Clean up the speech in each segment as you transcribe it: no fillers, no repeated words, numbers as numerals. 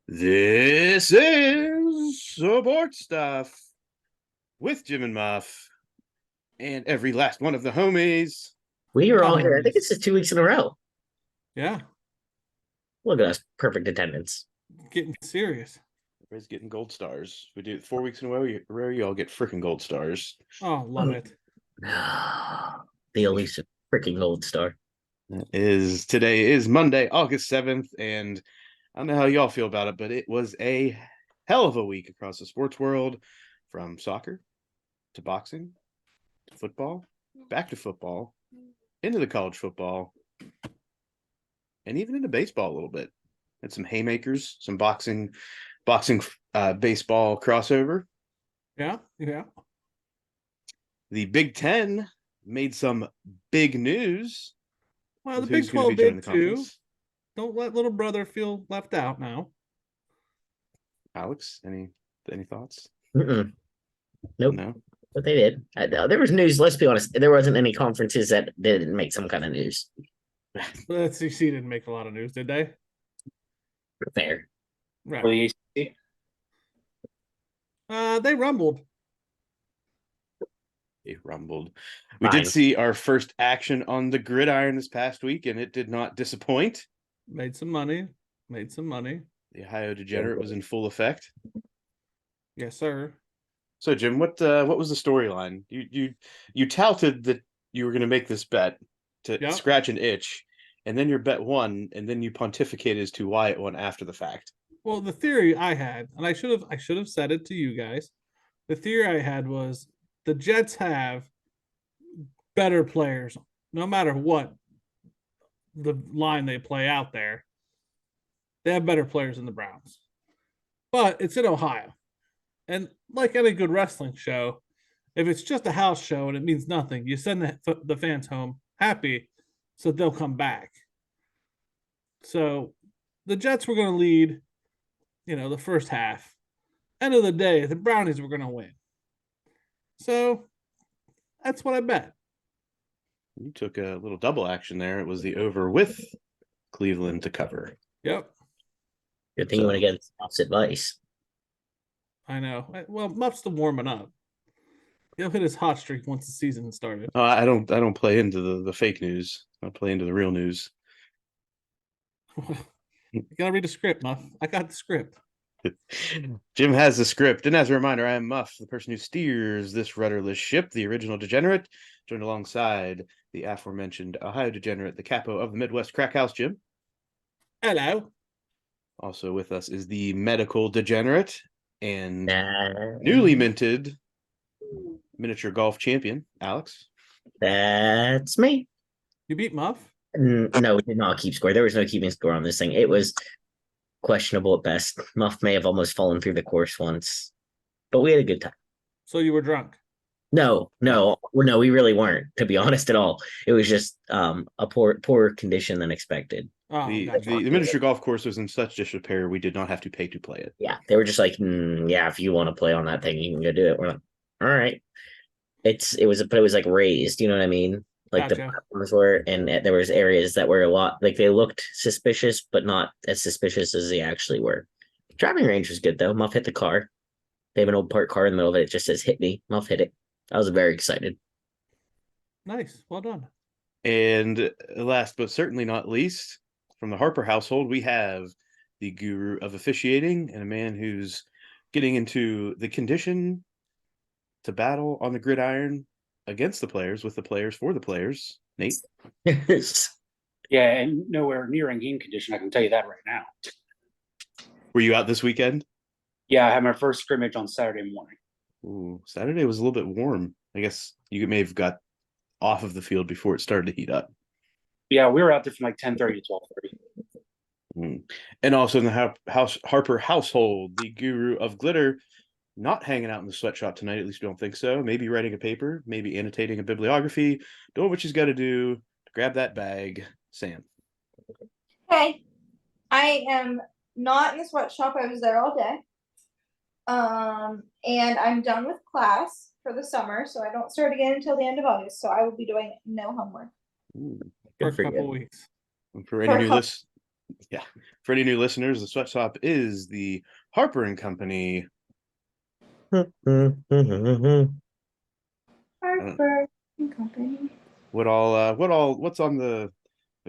This is Support Stuff with Jim and Muff and every last one of the homies. We are all Not here. I think homies. it's just 2 weeks in a row. Yeah, Look at us. Perfect attendance. getting serious. Everybody's getting gold stars. We do it 4 weeks in a row. You all get freaking gold stars. Oh, love it. The Alicia freaking gold star. Today is Monday, August 7th, and I don't know how y'all feel about it, but it was a hell of a week across the sports world, from soccer to boxing to football, back to football, into the college football, and even into baseball a little bit. Had some haymakers, some boxing, baseball crossover. Yeah. The Big Ten made some big news. Well, the Who's Big going to be 12 joining did the too. conference? Don't let little brother feel left out now. Alex, any thoughts? Nope. No. But they did. There was news. Let's be honest. There wasn't any conferences that didn't make some kind of news. The SEC didn't make a lot of news, did they? Fair. Right. For the ACC. They rumbled. It rumbled. We Fine. did see our first action on the gridiron this past week, and it did not disappoint. Made some money. The Ohio Degenerate was in full effect. Yes, sir. So, Jim, what was the storyline? You touted that you were going to make this bet to scratch an itch, and then your bet won, and then you pontificated as to why it won after the fact. Well, the theory I had, and I should have said it to you guys. The theory I had was the Jets have better players, no matter what the line they play out there. They have better players than the Browns. But it's in Ohio. And like any good wrestling show, if it's just a house show and it means nothing, you send the fans home happy so they'll come back. So the Jets were going to lead, the first half. End of the day, the Brownies were going to win. So that's what I bet. You took a little double action there. It was the over with Cleveland to cover. Yep. Good thing you went against Muff's advice. I know. Well, Muff's still warming up. He'll hit his hot streak once the season started. I don't play into the fake news. I play into the real news. You gotta read the script, Muff. I got the script. Jim has the script, and as a reminder, I am Muff, the person who steers this rudderless ship, the original degenerate, joined alongside the aforementioned Ohio Degenerate, the capo of the Midwest Crack House, Jim. Hello. Also with us is the medical degenerate and newly minted miniature golf champion, Alex. That's me. You beat Muff? No, we did not keep score. There was no keeping score on this thing. It was questionable at best. Muff may have almost fallen through the course once, but we had a good time. So you were drunk? No, we really weren't, to be honest at all. It was just a poor condition than expected. Oh, the gotcha. miniature golf course was in such disrepair we did not have to pay to play it. Yeah, they were just like, yeah, if you want to play on that thing, you can go do it. We're like, all right. It was like raised, you know what I mean? Like Gotcha. the platforms were, and there was areas that were a lot like they looked suspicious, but not as suspicious as they actually were. Driving range was good though. Muff hit the car. They have an old parked car in the middle of it. It just says "hit me." Muff hit it. I was very excited. Nice. Well done. And last but certainly not least, from the Harper household, we have the guru of officiating and a man who's getting into the condition to battle on the gridiron against the players, with the players, for the players. Nate? Yeah, and nowhere near in game condition, I can tell you that right now. Were you out this weekend? Yeah, I had my first scrimmage on Saturday morning. Ooh, Saturday was a little bit warm. I guess you may have got off of the field before it started to heat up. Yeah, we were out there from like 10:30 to 12:30. And also in the Harper household, the guru of glitter, not hanging out in the sweatshop tonight, at least we don't think so. Maybe writing a paper, maybe annotating a bibliography, doing what she's got to do to grab that bag. Sam. Hey, I am not in the sweatshop. I was there all day. And I'm done with class for the summer, so I don't start again until the end of August. So I will be doing no homework. For a couple weeks. For any Yeah. For any new listeners, the sweat shop is the Harper and Company. Harper and Company. What's on the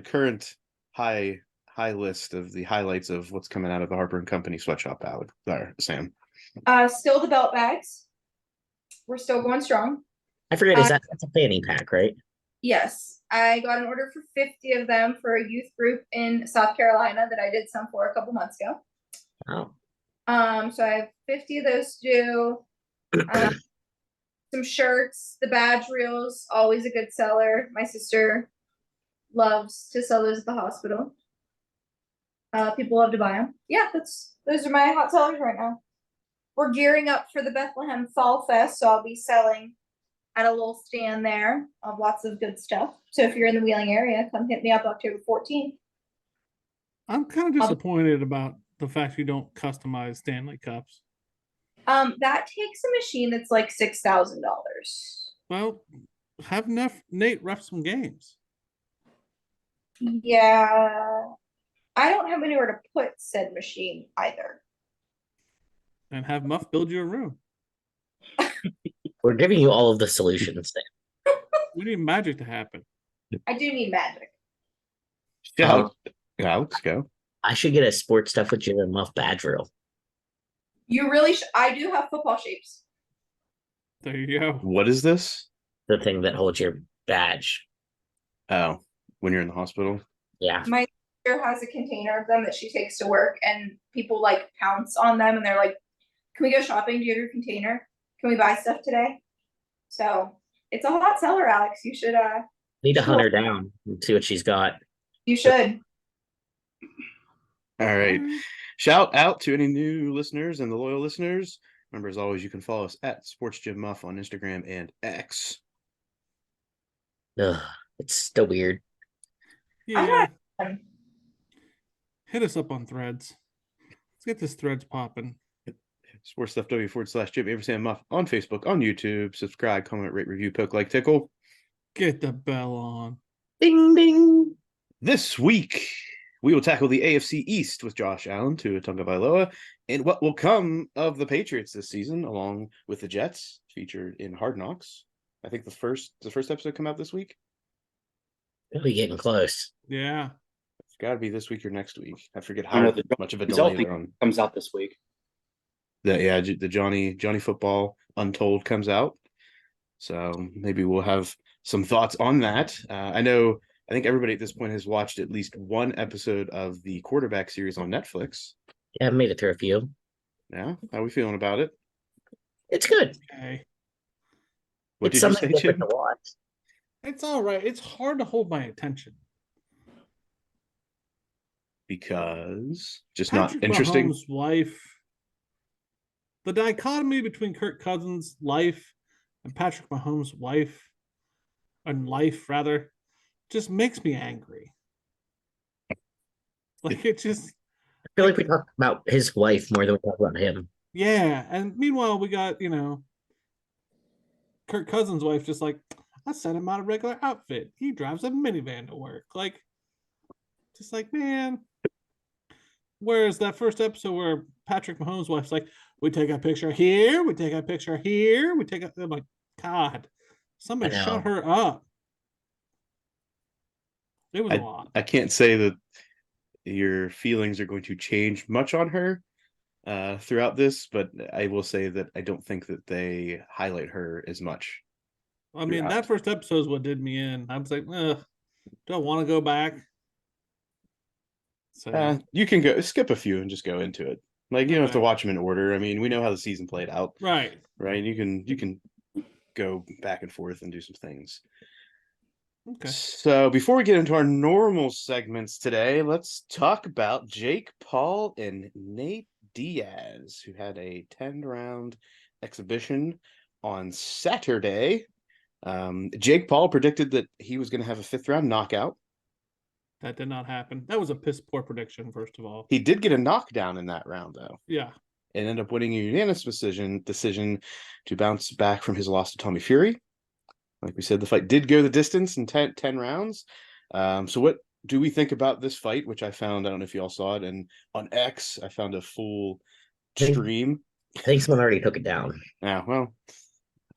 current high list of the highlights of what's coming out of the Harper and Company sweatshop, Alex or Sam? Still the belt bags. We're still going strong. I forget, that's a fanny pack, right? Yes, I got an order for 50 of them for a youth group in South Carolina that I did some for a couple months ago. Oh. So I have 50 of those to do. Some shirts, the badge reels, always a good seller. My sister loves to sell those at the hospital. People love to buy them. Yeah, those are my hot sellers right now. We're gearing up for the Bethlehem Fall Fest, so I'll be selling at a little stand there of lots of good stuff. So if you're in the Wheeling area, come hit me up October 14th. I'm kind of disappointed about the fact you don't customize Stanley Cups. That takes a machine that's like $6,000. Well, have Nate ref some games. Yeah. I don't have anywhere to put said machine either. And have Muff build you a room. We're giving you all of the solutions then. We need magic to happen. I do need magic. Yeah, Alex, go. I should get a sports stuff with you and Muff badge reel. You really I do have football shapes. There you go. What is this? The thing that holds your badge. Oh, when you're in the hospital? Yeah. My sister has a container of them that she takes to work, and people like pounce on them, and they're like, "Can we go shopping? Do you have your container? Can we buy stuff today?" So it's a hot seller, Alex. You should Need to hunt her down and see what she's got. You should. All right. Shout out to any new listeners and the loyal listeners. Remember, as always, you can follow us at Sports Gym Muff on Instagram and X. Ugh, it's still weird. Yeah. Hit us up on Threads. Let's get this Threads popping. SportsStuffW/Jim Abraham Muff on Facebook, on YouTube. Subscribe, comment, rate, review, poke, like, tickle. Get the bell on. Ding ding. This week, we will tackle the AFC East with Josh Allen to Tagovailoa and what will come of the Patriots this season, along with the Jets featured in Hard Knocks. I think the first episode come out this week. We'll be getting close. Yeah. It's got to be this week or next week. I forget how much of a delay they're on. Comes out this week. The Johnny Football Untold comes out. So maybe we'll have some thoughts on that. I think everybody at this point has watched at least one episode of the quarterback series on Netflix. Yeah, I've made it through a few. Yeah, how are we feeling about it? It's good. Okay. What It's did you something say, different Jim? to watch. It's all right. It's hard to hold my attention. Because just Patrick not interesting. Mahomes' life. The dichotomy between Kirk Cousins' life and Patrick Mahomes' life, just makes me angry. Like it just. I feel like we talk about his wife more than we talk about him. Yeah, and meanwhile we got Kirk Cousins' wife just like, I sent him out a regular outfit. He drives a minivan to work. Like, just like, man. Whereas that first episode where Patrick Mahomes' wife's like, we take a picture here, we take a picture here, I'm like, God, somebody shut her up. It was a lot. I can't say that your feelings are going to change much on her throughout this, but I will say that I don't think that they highlight her as much. I mean, that first episode is what did me in. I was like, do I want to go back? So you can go skip a few and just go into it. Like, you don't have to watch them in order. I mean, we know how the season played out. Right. You can go back and forth and do some things. Okay. So before we get into our normal segments today, let's talk about Jake Paul and Nate Diaz, who had a 10-round exhibition on Saturday. Jake Paul predicted that he was going to have a 5th-round knockout. That did not happen. That was a piss poor prediction, first of all. He did get a knockdown in that round, though. Yeah. And ended up winning a unanimous decision to bounce back from his loss to Tommy Fury. Like we said, the fight did go the distance in 10 rounds. So what do we think about this fight, which I found, I don't know if you all saw it, and on X, I found a full Think- stream. I think someone already took it down. Yeah, well,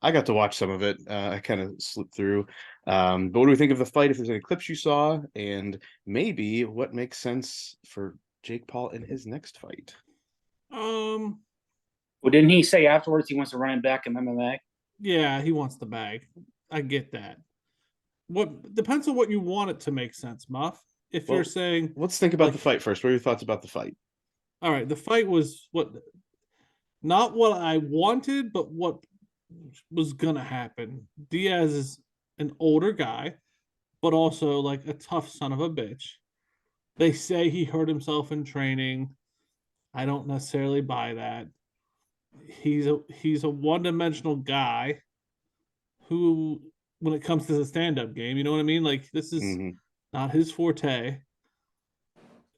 I got to watch some of it. I kind of slipped through. But what do we think of the fight? If there's any clips you saw, and maybe what makes sense for Jake Paul in his next fight? Um, Well, didn't he say afterwards he wants to run it back in MMA? yeah, he wants the bag. I get that. What depends on what you want it to make sense, Muff. If Well, you're saying, Let's think about like- the fight first. What are your thoughts about the fight? all right, the fight was not what I wanted, but what was gonna happen. Diaz is an older guy, but also like a tough son of a bitch. They say he hurt himself in training. I don't necessarily buy that. He's a one-dimensional guy who, when it comes to the stand-up game, you know what I mean? Like, this is Mhm. not his forte.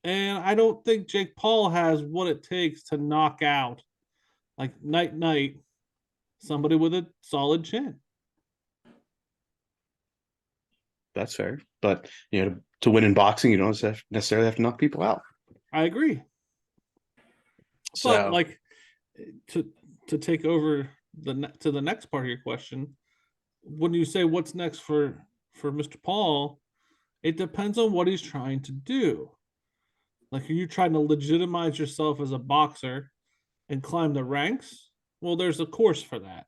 And I don't think Jake Paul has what it takes to knock out, like, night somebody with a solid chin. That's fair. But to win in boxing, you don't necessarily have to knock people out. I agree. So But like, to take over to the next part of your question, when you say what's next for Mr. Paul, it depends on what he's trying to do. Like, are you trying to legitimize yourself as a boxer and climb the ranks? Well, there's a course for that.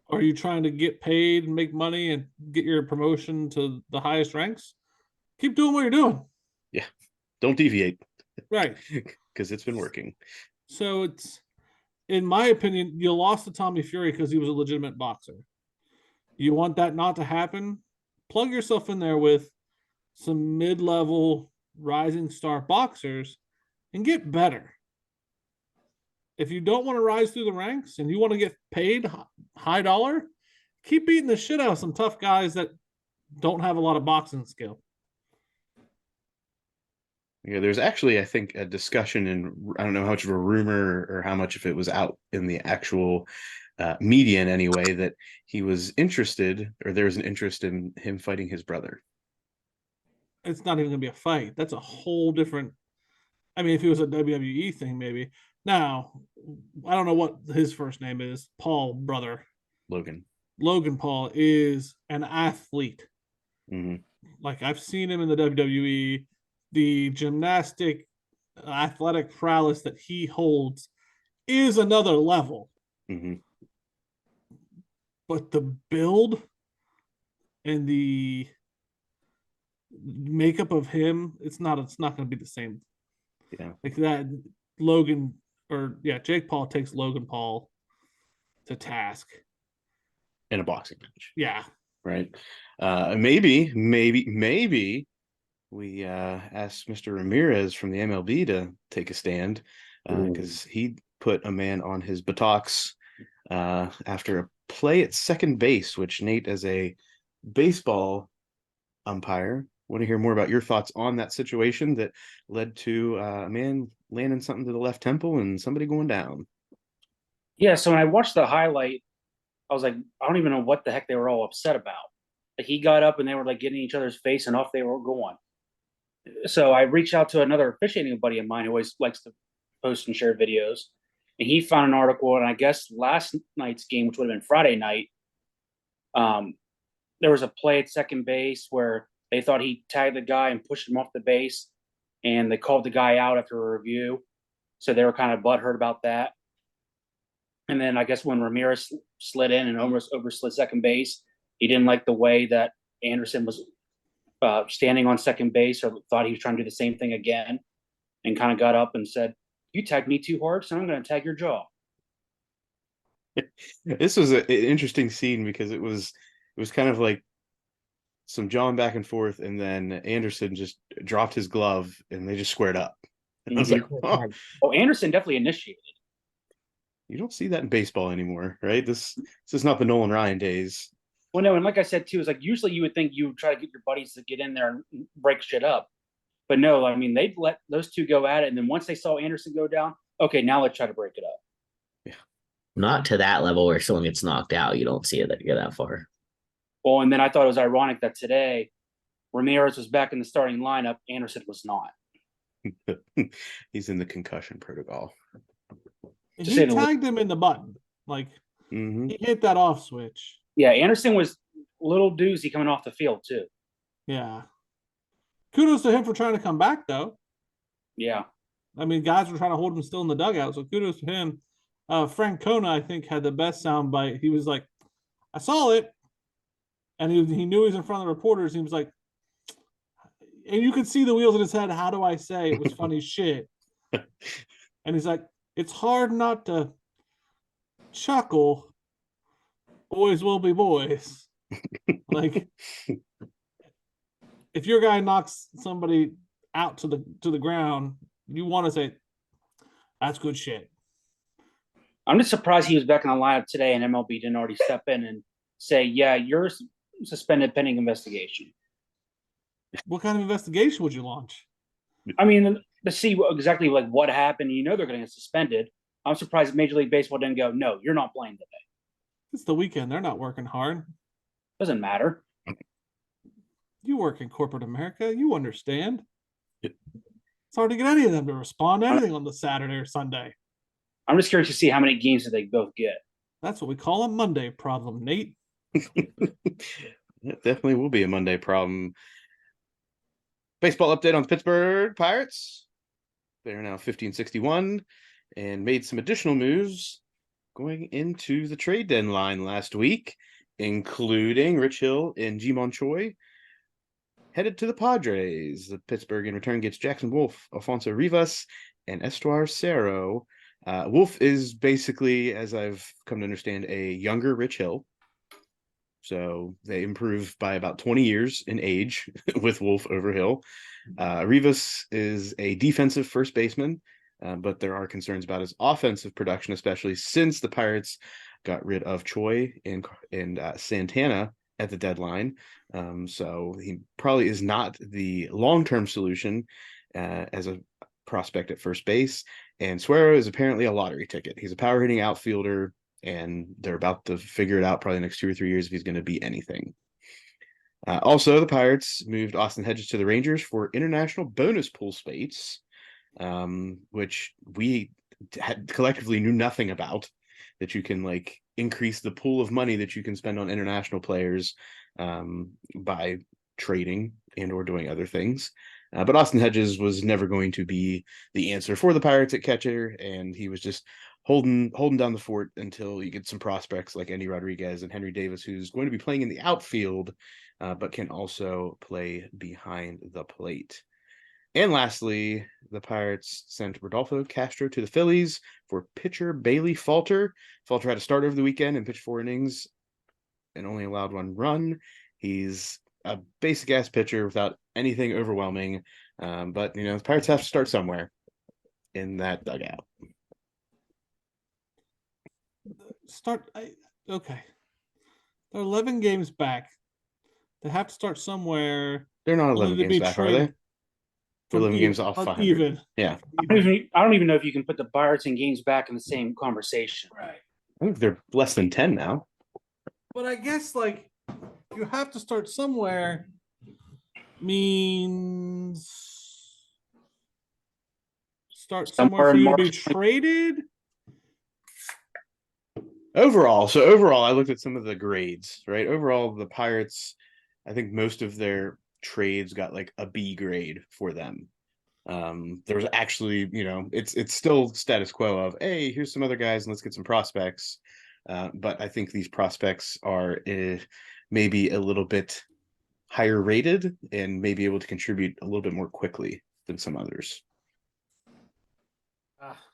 Are you trying to get paid and make money and get your promotion to the highest ranks? Keep doing what you're doing. yeah, don't deviate Right. because it's been working. So it's, in my opinion, you lost to Tommy Fury because he was a legitimate boxer. You want that not to happen? Plug yourself in there with some mid-level rising star boxers and get better. If you don't want to rise through the ranks and you want to get paid high dollar, keep beating the shit out of some tough guys that don't have a lot of boxing skill. Yeah, there's actually, I think, a discussion, and I don't know how much of a rumor or how much of it was out in the actual media in any way, that he was interested, or there was an interest in him fighting his brother. It's not even going to be a fight. That's a whole different. I mean, if it was a WWE thing, maybe. Now, I don't know what his first name is. Paul, brother. Logan. Logan Paul is an athlete. Hmm. Like, I've seen him in the WWE. The gymnastic, athletic prowess that he holds is another level. Hmm. But the build and the makeup of him, it's not going to be the same. Yeah. Like that, Jake Paul takes Logan Paul to task. In a boxing match. Yeah. Right. Maybe we ask Mr. Ramirez from the MLB to take a stand, because he put a man on his buttocks after a play at second base, which, Nate, as a baseball umpire, want to hear more about your thoughts on that situation that led to a man landing something to the left temple and somebody going down. Yeah, so when I watched the highlight, I was like, I don't even know what the heck they were all upset about. Like, he got up and they were like getting each other's face and off they were going. So I reached out to another officiating buddy of mine who always likes to post and share videos. And he found an article, and I guess last night's game, which would have been Friday night, there was a play at second base where they thought he tagged the guy and pushed him off the base, and they called the guy out after a review. So they were kind of butthurt about that. And then I guess when Ramirez slid in and almost overslid second base, he didn't like the way that Anderson was standing on second base, or thought he was trying to do the same thing again, and kind of got up and said, "You tagged me too hard, so I'm going to tag your jaw." This was an interesting scene because it was kind of like some jawing back and forth, and then Anderson just dropped his glove and they just squared up. And I was like, Oh, Anderson definitely initiated. You don't see that in baseball anymore, right? This is not the Nolan Ryan days. Well, no, and like I said too, it's like usually you would think you would try to get your buddies to get in there and break shit up, but no, I mean they'd let those two go at it, and then once they saw Anderson go down, okay, now let's try to break it up. Yeah, not to that level where someone gets knocked out. You don't see it that go that far. Well, and then I thought it was ironic that today Ramirez was back in the starting lineup. Anderson was not. He's in the concussion protocol. He say the tagged him in the button. Like Hmm he hit that off switch. Yeah, Anderson was a little doozy coming off the field too. Yeah. Kudos to him for trying to come back though. Yeah. I mean, guys were trying to hold him still in the dugout, so kudos to him. Frank Kona, I think, had the best soundbite. He was like, "I saw it," and he knew he was in front of the reporters. He was like, and you could see the wheels in his head. How do I say it was funny as shit? And he's like, "It's hard not to chuckle. Boys will be boys." Like, if your guy knocks somebody out to the ground, you want to say, "That's good shit." I'm just surprised he was back in the lineup today and MLB didn't already step in and say, yeah, you're suspended pending investigation. What kind of investigation would you launch? I mean, to see exactly like what happened, they're going to get suspended. I'm surprised Major League Baseball didn't go, no, you're not playing today. It's the weekend. They're not working hard. Doesn't matter. You work in corporate America. You understand. It's hard to get any of them to respond to anything on the Saturday or Sunday. I'm just curious to see how many games did they both get. That's what we call a Monday problem, Nate. It definitely will be a Monday problem. Baseball update on the Pittsburgh Pirates. They're now 50-61 and made some additional moves going into the trade deadline last week, including Rich Hill and Ji-Man Choi headed to the Padres. The Pittsburgh in return gets Jackson Wolf, Alfonso Rivas, and Estuar Cerro. Wolf is basically, as I've come to understand, a younger Rich Hill. So they improve by about 20 years in age with Wolf over Hill. Rivas is a defensive first baseman, but there are concerns about his offensive production, especially since the Pirates got rid of Choi and Santana at the deadline. So he probably is not the long-term solution as a prospect at first base. And Suero is apparently a lottery ticket. He's a power hitting outfielder, and they're about to figure it out probably the next 2 or 3 years if he's going to be anything. Also, the Pirates moved Austin Hedges to the Rangers for international bonus pool spates, which we collectively knew nothing about, that you can like increase the pool of money that you can spend on international players by trading and or doing other things. But Austin Hedges was never going to be the answer for the Pirates at catcher, and he was just holding down the fort until you get some prospects like Andy Rodriguez and Henry Davis, who's going to be playing in the outfield, but can also play behind the plate. And lastly, the Pirates sent Rodolfo Castro to the Phillies for pitcher Bailey Falter. Falter had to start over the weekend and pitch 4 innings and only allowed 1 run. He's a basic ass pitcher without anything overwhelming. But the Pirates have to start somewhere in that dugout. Okay. They're 11 games back. They have to start somewhere. They're not 11 only to games be back, are traded they? They're 11 games off on 500. even. Yeah. I don't even know if you can put the Pirates and games back in the same conversation. Right. I think they're less than 10 now. But I guess like you have to start somewhere means start somewhere Somewhere for in you to be March. traded. Overall, I looked at some of the grades, right? Overall, the Pirates, I think most of their trades got like a B grade for them. There's actually, it's still status quo of, hey, here's some other guys and let's get some prospects. But I think these prospects are maybe a little bit higher rated and maybe able to contribute a little bit more quickly than some others.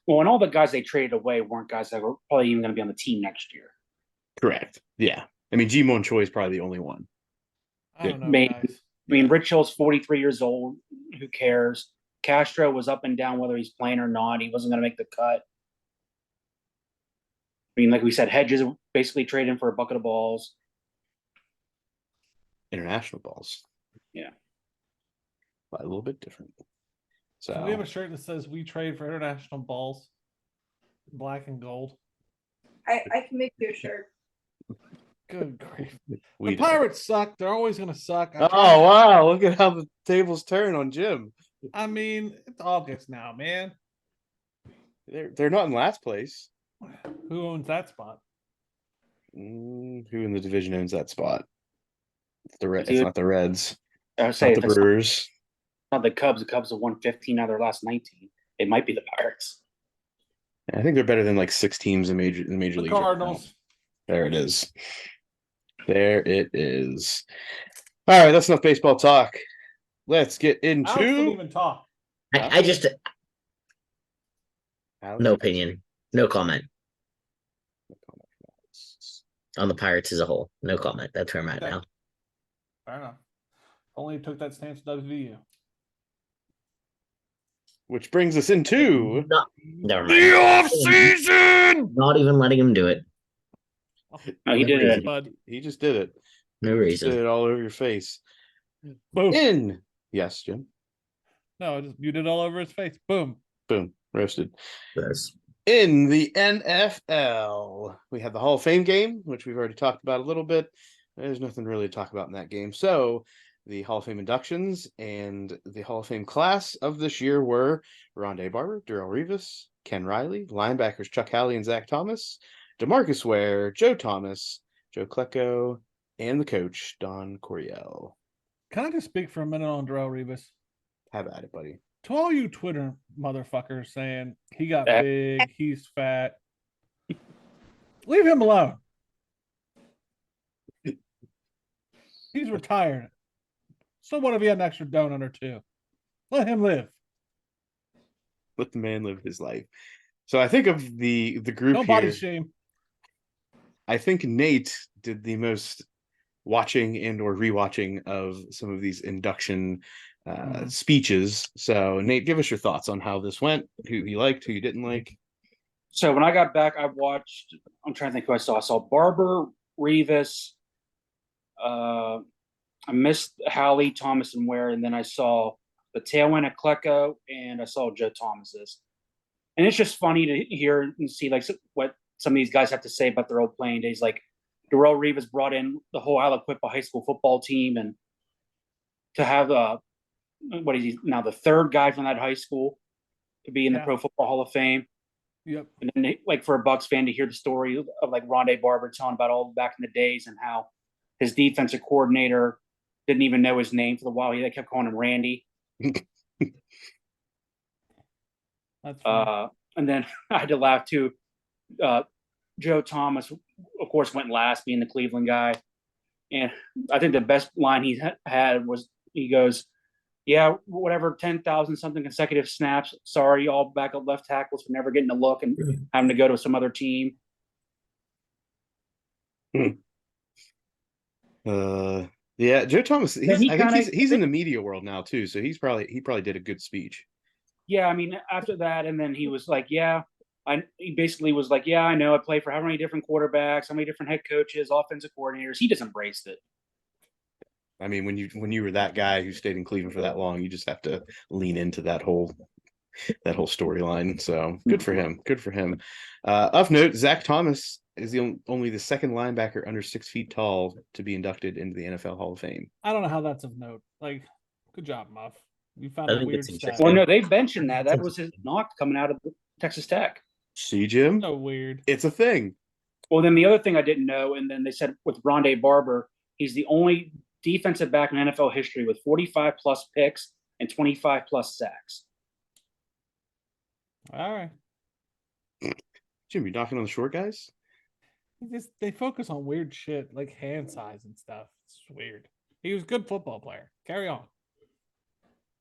Well, and all the guys they traded away weren't guys that were probably even going to be on the team next year. Correct. Yeah. I mean, Ji-Man Choi is probably the only one. I don't know, Maybe. guys. I mean, Rich Hill's 43 years old. Who cares? Castro was up and down whether he's playing or not. He wasn't going to make the cut. I mean, like we said, Hedges basically traded him for a bucket of balls. International balls. Yeah. A little bit different. So Can we have a shirt that says "We trade for international balls," black and gold? I can make you a shirt. Good grief. We The don't. Pirates suck. They're always gonna suck. Oh wow! Look at how the tables turn on Jim. I mean, it's August now, man. They're not in last place. Who owns that spot? Who in the division owns that spot? It's Dude. not the Reds. I would It's say not if the it's Brewers. not the Cubs. The Cubs have won 15 out of their last 19. It might be the Pirates. I think they're better than like 6 teams in major The leagues. right now. Cardinals. There it is. There it is. All right, that's enough baseball talk. Let's get Alex didn't into even talk. I just Alex? no opinion, no comment on the Pirates as a whole. No comment. That's where I'm at Okay. now. Fair enough. Only took that stance with WVU. Which brings us into Never the mind. off season. Not even letting him do it. No, he No did reason. it. Bud. He just did it. No Just did reason. it all over your face. Boom. Yes, Jim. No, just you did all over his face. Boom. Boom. Roasted. Yes. In the NFL, we have the Hall of Fame game, which we've already talked about a little bit. There's nothing really to talk about in that game. So the Hall of Fame inductions and the Hall of Fame class of this year were Rondé Barber, Darrelle Revis, Ken Riley, linebackers Chuck Halley and Zach Thomas, DeMarcus Ware, Joe Thomas, Joe Klecko, and the coach, Don Coryell. Can I just speak for a minute on Darrelle Revis? Have at it, buddy. To all you Twitter motherfuckers saying he got Fat. big, he's fat, leave him alone. He's retired. So what if he had an extra donut or two? Let him live. Let the man live his life. So I think of the group No body here. shame. I think Nate did the most watching and or rewatching of some of these induction speeches. So Nate, give us your thoughts on how this went, who you liked, who you didn't like. So when I got back, I watched. I'm trying to think who I saw. I saw Barber, Revis. I missed Halley, Thomas, and Ware, and then I saw the tail end of Klecko, and I saw Joe Thomas's. And it's just funny to hear and see like what some of these guys have to say about their old playing days. Like Darrelle Revis brought in the whole Aliquippa high school football team, and to have what is he now, the third guy from that high school to be in the Pro Football Hall of Fame. Yep. And then like for a Bucs fan to hear the story of like Rondé Barber telling about all back in the days and how his defensive coordinator didn't even know his name for the while. They kept calling him Randy. That's funny. And then I had to laugh too. Joe Thomas, of course, went last, being the Cleveland guy. And I think the best line he had was, he goes, yeah, whatever, 10,000 something consecutive snaps. Sorry, all backup left tackles for never getting a look and having to go to some other team. Yeah, Joe Thomas. Then I think he's in the media world now too, so he probably did a good speech. Yeah, I mean, after that, and then he was like, yeah, he basically was like, yeah, I know, I play for how many different quarterbacks, how many different head coaches, offensive coordinators. He just embraced it. I mean, when you were that guy who stayed in Cleveland for that long, you just have to lean into that whole storyline. So good for him. Good for him. Of note, Zach Thomas is only the second linebacker under 6 feet tall to be inducted into the NFL Hall of Fame. I don't know how that's of note. Like, good job, Muff. You found I a think weird it's stat. interesting. Well, no, they mentioned that. That was his knock coming out of Texas Tech. See, Jim? So weird. It's a thing. Well, then the other thing I didn't know, and then they said with Rondé Barber, he's the only defensive back in NFL history with 45 plus picks and 25 plus sacks. All right. Jim, you knocking on the short guys? They focus on weird shit like hand size and stuff. It's weird. He was a good football player. Carry on.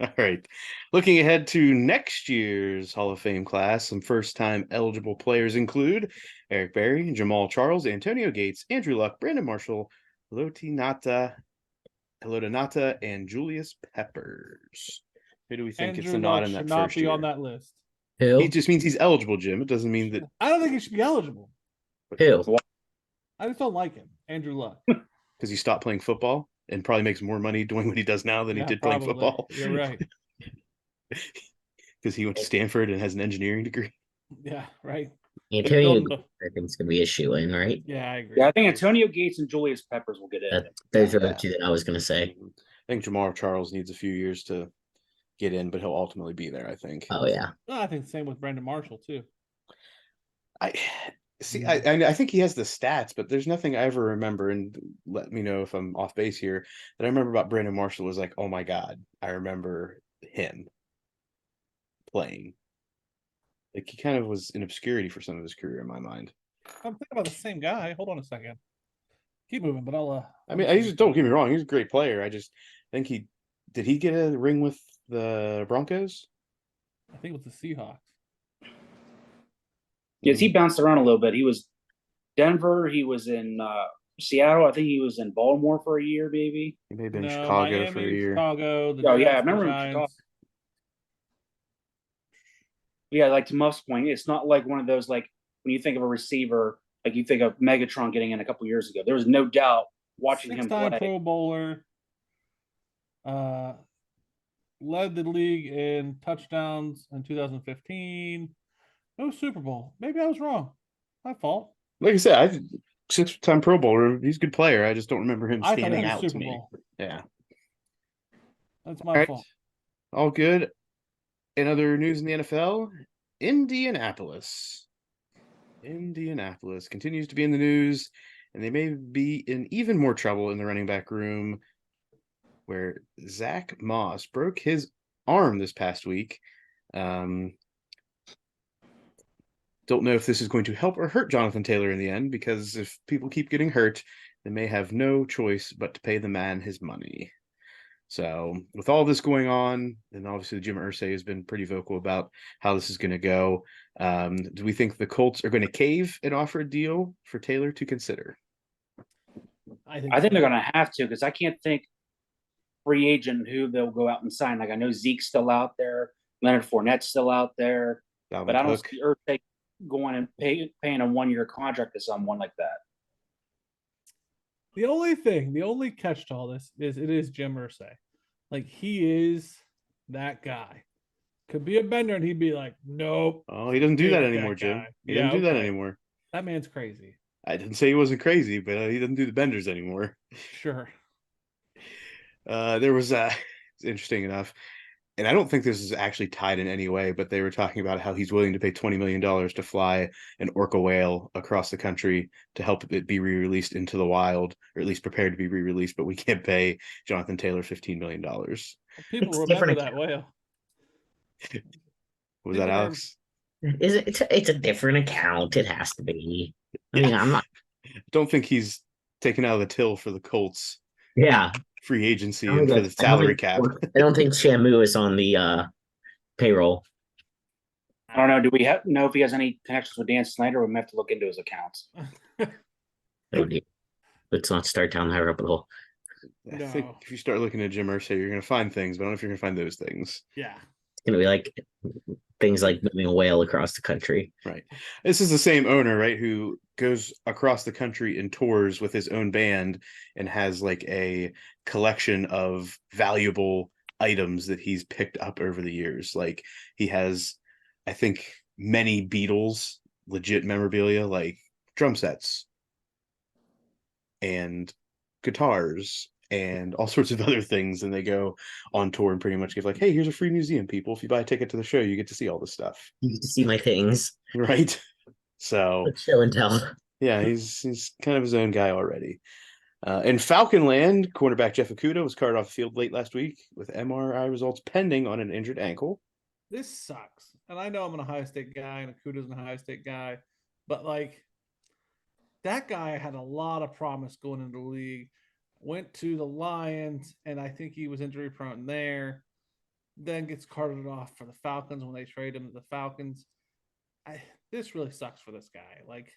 All right. Looking ahead to next year's Hall of Fame class, some first-time eligible players include Eric Berry, Jamal Charles, Antonio Gates, Andrew Luck, Brandon Marshall, Haloti Nata, and Julius Peppers. Who do we think gets Andrew the nod Luck in that should not first be year? on that list. Who? He just means he's eligible, Jim. It doesn't mean that I don't think he should be eligible. Who? I just don't like him. Andrew Luck. because he stopped playing football and probably makes more money doing what he does now than he did playing probably. football. You're right. Because he went to Stanford and has an engineering degree. Yeah, right. Antonio, Don't know. I think, is going to be a shoe in, right? Yeah, I agree. Yeah, I think Antonio Gates and Julius Peppers will get in. Those are Yeah. the two that I was going to say. I think Jamar Charles needs a few years to get in, but he'll ultimately be there, I think. Oh yeah, No, I think the same with Brandon Marshall too. I see. I think he has the stats, but there's nothing I ever remember. And let me know if I'm off base here. That I remember about Brandon Marshall was like, oh my god, I remember him playing. Like he kind of was in obscurity for some of his career in my mind. I'm thinking about the same guy. Hold on a second. Keep moving, but I'll. I mean, I just don't get me wrong. He's a great player. I just think he get a ring with the Broncos? I think it was the Seahawks. Yes, he bounced around a little bit. He was Denver. He was in Seattle. I think he was in Baltimore for a year, maybe. He may have been in No, Chicago Miami, for a year. Chicago. The Oh, yeah, I Jets, the remember him in Chicago. Giants. Yeah, like to Muff's point, it's not like one of those like when you think of a receiver, like you think of Megatron getting in a couple years ago. There was no doubt watching him Six-time play. Pro Bowler. Led the league in touchdowns in 2015. No Super Bowl. Maybe I was wrong. My fault. Like I said, 6-time Pro Bowler. He's a good player. I just don't remember him I thought standing that was out to Super me. Bowl. Yeah. That's All my right. fault. All good. In other news in the NFL, Indianapolis. Indianapolis continues to be in the news, and they may be in even more trouble in the running back room, where Zach Moss broke his arm this past week. Don't know if this is going to help or hurt Jonathan Taylor in the end, because if people keep getting hurt, they may have no choice but to pay the man his money. So with all this going on, and obviously Jim Irsay has been pretty vocal about how this is going to go. Do we think the Colts are going to cave and offer a deal for Taylor to consider? I think they're so. going to have to because I can't think free agent who they'll go out and sign. Like I know Zeke's still out there, Leonard Fournette's still out there, Dalvin but I don't Cook. see Irsay going and paying a 1-year contract to someone like that. The only catch to all this is it is Jim Irsay. Like he is that guy. Could be a bender and he'd be like, nope. Oh, he doesn't do that anymore, Jim. guy. He doesn't do that anymore. That man's crazy. I didn't say he wasn't crazy, but he doesn't do the benders anymore. Sure. There was it's interesting enough, and I don't think this is actually tied in any way, but they were talking about how he's willing to pay $20 million to fly an orca whale across the country to help it be re-released into the wild, or at least prepared to be re-released, but we can't pay Jonathan Taylor $15 million. Well, people It's remember different. that whale. Was that Alex? Is it? It's a different account. It has to be. I mean, I'm not. Don't think he's taken out of the till for the Colts Yeah, free agency I and don't for think- the salary cap. I don't think Shamu is on the payroll. I don't know. Do we know if he has any connections with Dan Snyder? We may have to look into his accounts. Oh, dear. Let's not start down that rabbit hole. I think No. if you start looking at Jim Irsay, you're going to find things, but I don't know if you're going to find those things. Yeah. It's gonna be like things like moving a whale across the country. Right. This is the same owner, right, who goes across the country and tours with his own band and has like a collection of valuable items that he's picked up over the years. Like he has, I think, many Beatles legit memorabilia, like drum sets and guitars and all sorts of other things. And they go on tour and pretty much give like, hey, here's a free museum, people. If you buy a ticket to the show, you get to see all this stuff. You get to see my things. Right. So Let's show and tell. yeah, he's kind of his own guy already. In Falcon Land, cornerback Jeff Okudah was carted off the field late last week with MRI results pending on an injured ankle. This sucks. And I know I'm an Ohio State guy and Akuta's an Ohio State guy, but like that guy had a lot of promise going into the league. Went to the Lions, and I think he was injury prone there. Then gets carted off for the Falcons when they trade him to the Falcons. This really sucks for this guy. Like,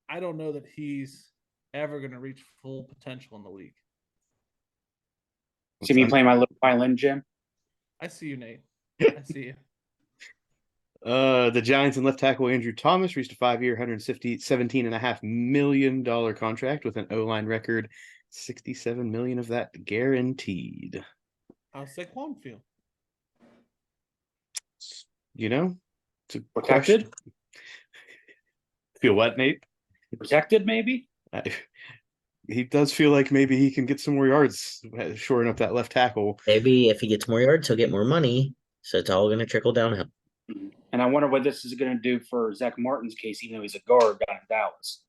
I don't know that he's ever going to reach full potential in the league. See me playing my little violin, Jim? I see you, Nate. I see you. The Giants and left tackle Andrew Thomas reached a 5-year, $117.5 million contract with an O-line record, $67 million of that guaranteed. How's Saquon feel? You know, it's a Protected? Feel what, Nate? Protected, maybe? He does feel like maybe he can get some more yards shoring up that left tackle. Maybe if he gets more yards, he'll get more money. So it's all going to trickle downhill. And I wonder what this is going to do for Zach Martin's case, even though he's a guard down in Dallas.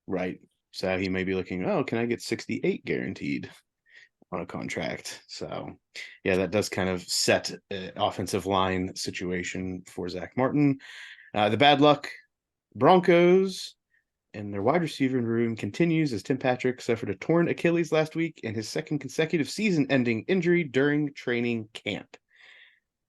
Right. So he may be looking, oh, can I get 68 guaranteed on a contract? So, yeah, that does kind of set an offensive line situation for Zach Martin. The bad luck Broncos and their wide receiver room continues as Tim Patrick suffered a torn Achilles last week and his second consecutive season-ending injury during training camp.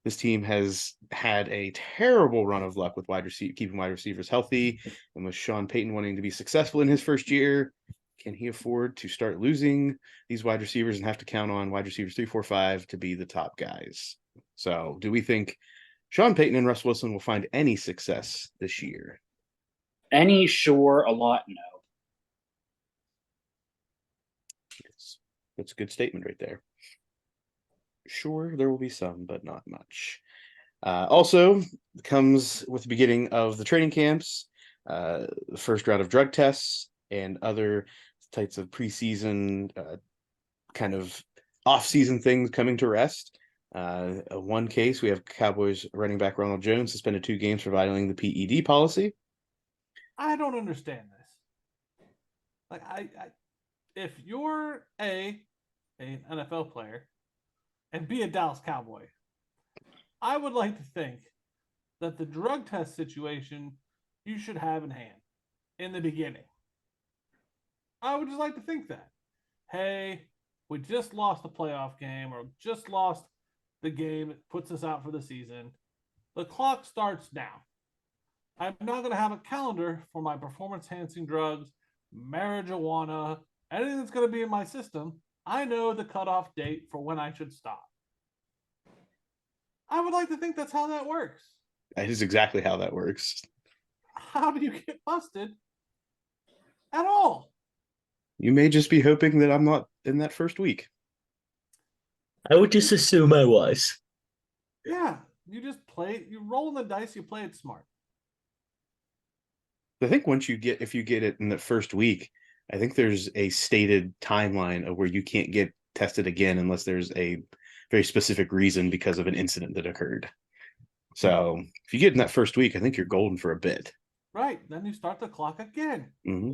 This team has had a terrible run of luck with keeping wide receivers healthy, and with Sean Payton wanting to be successful in his first year, can he afford to start losing these wide receivers and have to count on wide receivers 3, 4, 5 to be the top guys? So, do we think Sean Payton and Russ Wilson will find any success this year? Any, sure, a lot, no. That's a good statement right there. Sure, there will be some, but not much. Also, comes with the beginning of the training camps, the first round of drug tests, and other types of preseason kind of off-season things coming to rest. One case, we have Cowboys running back Ronald Jones suspended 2 games for violating the PED policy. I don't understand this. Like, if you're an NFL player and be a Dallas Cowboy, I would like to think that the drug test situation you should have in hand in the beginning. I would just like to think that. Hey, we just lost the playoff game or just lost the game that puts us out for the season. The clock starts now. I'm not going to have a calendar for my performance-enhancing drugs, marijuana, anything that's going to be in my system. I know the cutoff date for when I should stop. I would like to think that's how that works. That is exactly how that works. How do you get busted at all? You may just be hoping that I'm not in that first week. I would just assume I was. Yeah, you just play, you roll the dice, you play it smart. I think if you get it in the first week, I think there's a stated timeline of where you can't get tested again unless there's a very specific reason because of an incident that occurred. So if you get in that first week, I think you're golden for a bit. Right. Then you start the clock again. Mm-hmm.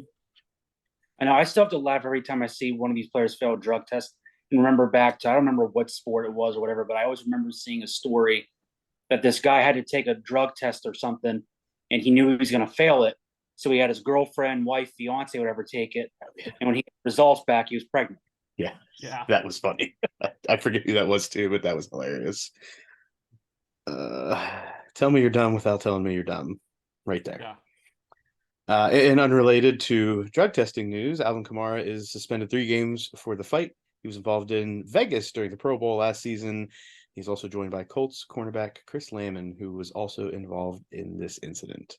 I know I still have to laugh every time I see one of these players fail a drug test and remember back to, I don't remember what sport it was or whatever, but I always remember seeing a story that this guy had to take a drug test or something and he knew he was going to fail it. So he had his girlfriend, wife, fiance, whatever, take it. And when he got results back, he was pregnant. Yeah. Yeah. That was funny. I forget who that was too, but that was hilarious. Tell me you're dumb without telling me you're dumb. Right there. Yeah. And unrelated to drug testing news, Alvin Kamara is suspended 3 games for the fight. He was involved in Vegas during the Pro Bowl last season. He's also joined by Colts cornerback Chris Lamon, who was also involved in this incident.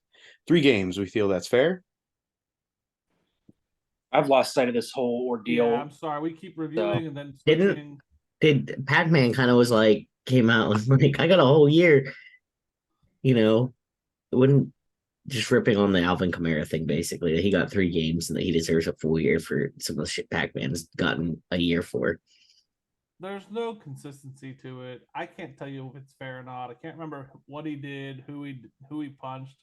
3 games. We feel that's fair. I've lost sight of this whole ordeal. Yeah, I'm sorry. We keep reviewing and then Didn't- switching. Did Pac-Man kind of was like, came out and was like, I got a whole year. You know, it wouldn't just ripping on the Alvin Kamara thing, basically. That he got 3 games and that he deserves a full year for some of the shit Pac-Man's gotten a year for. There's no consistency to it. I can't tell you if it's fair or not. I can't remember what he did, who he punched.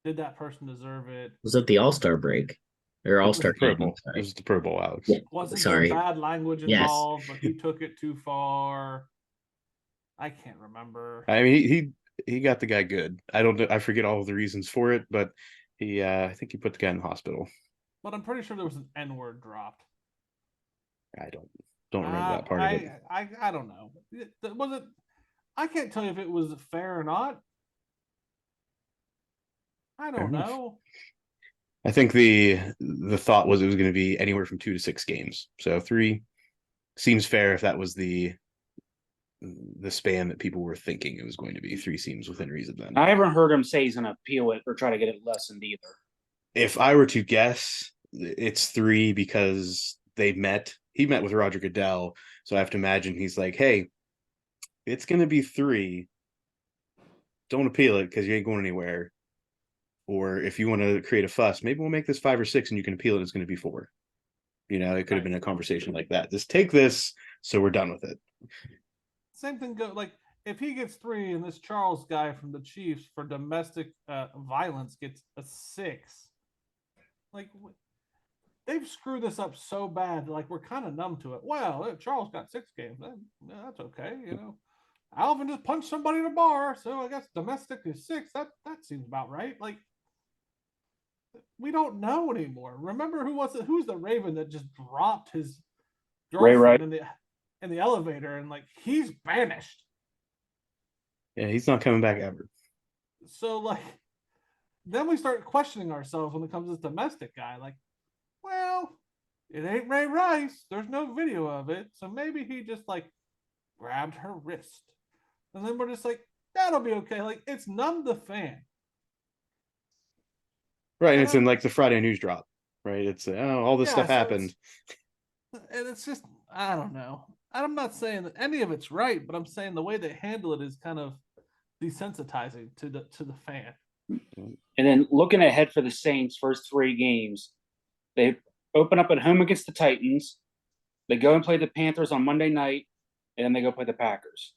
Did that person deserve it? Was it the All-Star break? Or All-Star Pro game? Bowl. It was the Pro Bowl, Alex. Yeah. Wasn't Sorry. there bad language Yes. involved, but he took it too far? I can't remember. I mean, he got the guy good. I forget all of the reasons for it, but I think he put the guy in the hospital. But I'm pretty sure there was an N-word dropped. I don't remember that part of it. I don't know. Was it? I can't tell you if it was fair or not. I Fair don't enough. know. I think the thought was it was going to be anywhere from 2 to 6 games. So 3 seems fair if that was the span that people were thinking it was going to be. 3 seems within reason then. I haven't heard him say he's going to appeal it or try to get it lessened either. If I were to guess, it's 3 because he met with Roger Goodell. So I have to imagine he's like, hey, it's going to be 3. Don't appeal it because you ain't going anywhere. Or if you want to create a fuss, maybe we'll make this 5 or 6 and you can appeal it. It's going to be 4. You know, it could have been a conversation like that. Just take this, so we're done with it. Same thing go like if he gets 3 and this Charles guy from the Chiefs for domestic violence gets a 6, like they've screwed this up so bad. Like we're kind of numb to it. Well, Charles got 6 games. That's okay. You know, Alvin just punched somebody in a bar, so I guess domestic is 6. That seems about right. Like we don't know anymore. Remember who's the Raven that just dropped his girlfriend in the elevator and like he's banished. Yeah, he's not coming back ever. So like then we start questioning ourselves when it comes to this domestic guy. Like, well, it ain't Ray Rice. There's no video of it. So maybe he just like grabbed her wrist. And then we're just like, that'll be okay. Like it's numb the fan. Right. And it's in like the Friday news drop, right? It's all this stuff happened. And it's just, I don't know. I'm not saying that any of it's right, but I'm saying the way they handle it is kind of desensitizing to the fan. And then looking ahead for the Saints' first 3 games, they open up at home against the Titans. They go and play the Panthers on Monday night, and then they go play the Packers.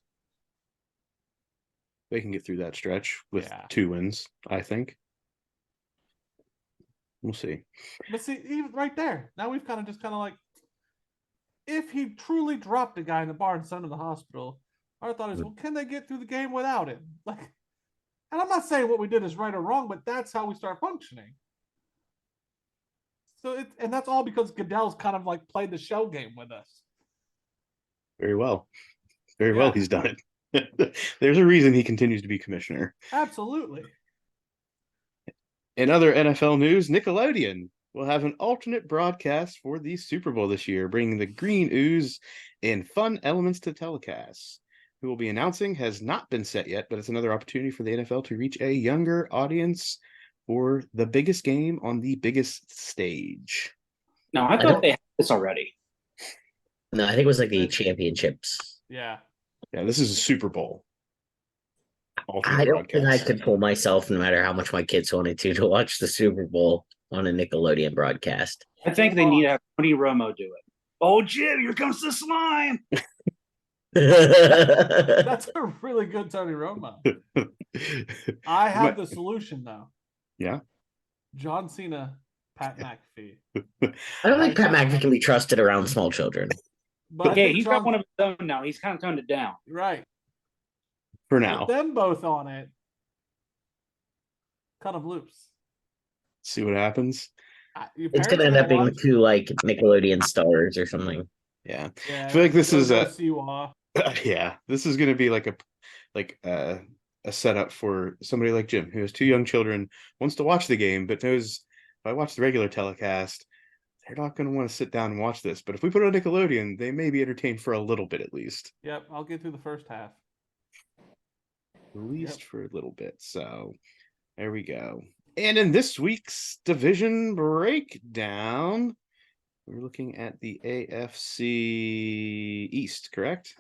They can get through that stretch with 2 wins, I think. We'll see. But see, even right there, now we've kind of like, if he truly dropped the guy in the bar and sent him to the hospital, our thought is, well, can they get through the game without him? Like, and I'm not saying what we did is right or wrong, but that's how we start functioning. So and that's all because Goodell's kind of like played the shell game with us. Very well. Very well he's done it. There's a reason he continues to be commissioner. Absolutely. In other NFL news, Nickelodeon will have an alternate broadcast for the Super Bowl this year, bringing the green ooze and fun elements to telecasts. Who will be announcing has not been set yet, but it's another opportunity for the NFL to reach a younger audience for the biggest game on the biggest stage. No, I thought they had this already. No, I think it was like the championships. Yeah. Yeah, this is a Super Bowl. I don't think I could pull myself, no matter how much my kids wanted to watch the Super Bowl on a Nickelodeon broadcast. I think they need to have Tony Romo do it. Oh, Jim, here comes the slime. That's a really good Tony Romo. I have the solution though. Yeah. John Cena, Pat McAfee. I don't think Pat McAfee can be trusted around small children. But okay, he's got one of his own now. He's kind of toned it down. Right. For now. Put them both on it. Cut them loose. See what happens. It's gonna end up being 2 like Nickelodeon stars or something. Yeah. I feel like this is a yeah. This is gonna be like a setup for somebody like Jim who has 2 young children, wants to watch the game, but knows if I watch the regular telecast, they're not going to want to sit down and watch this. But if we put it on Nickelodeon, they may be entertained for a little bit at least. Yep, I'll get through the first half. At least for a little bit. So there we go. And in this week's division breakdown, we're looking at the AFC East, correct?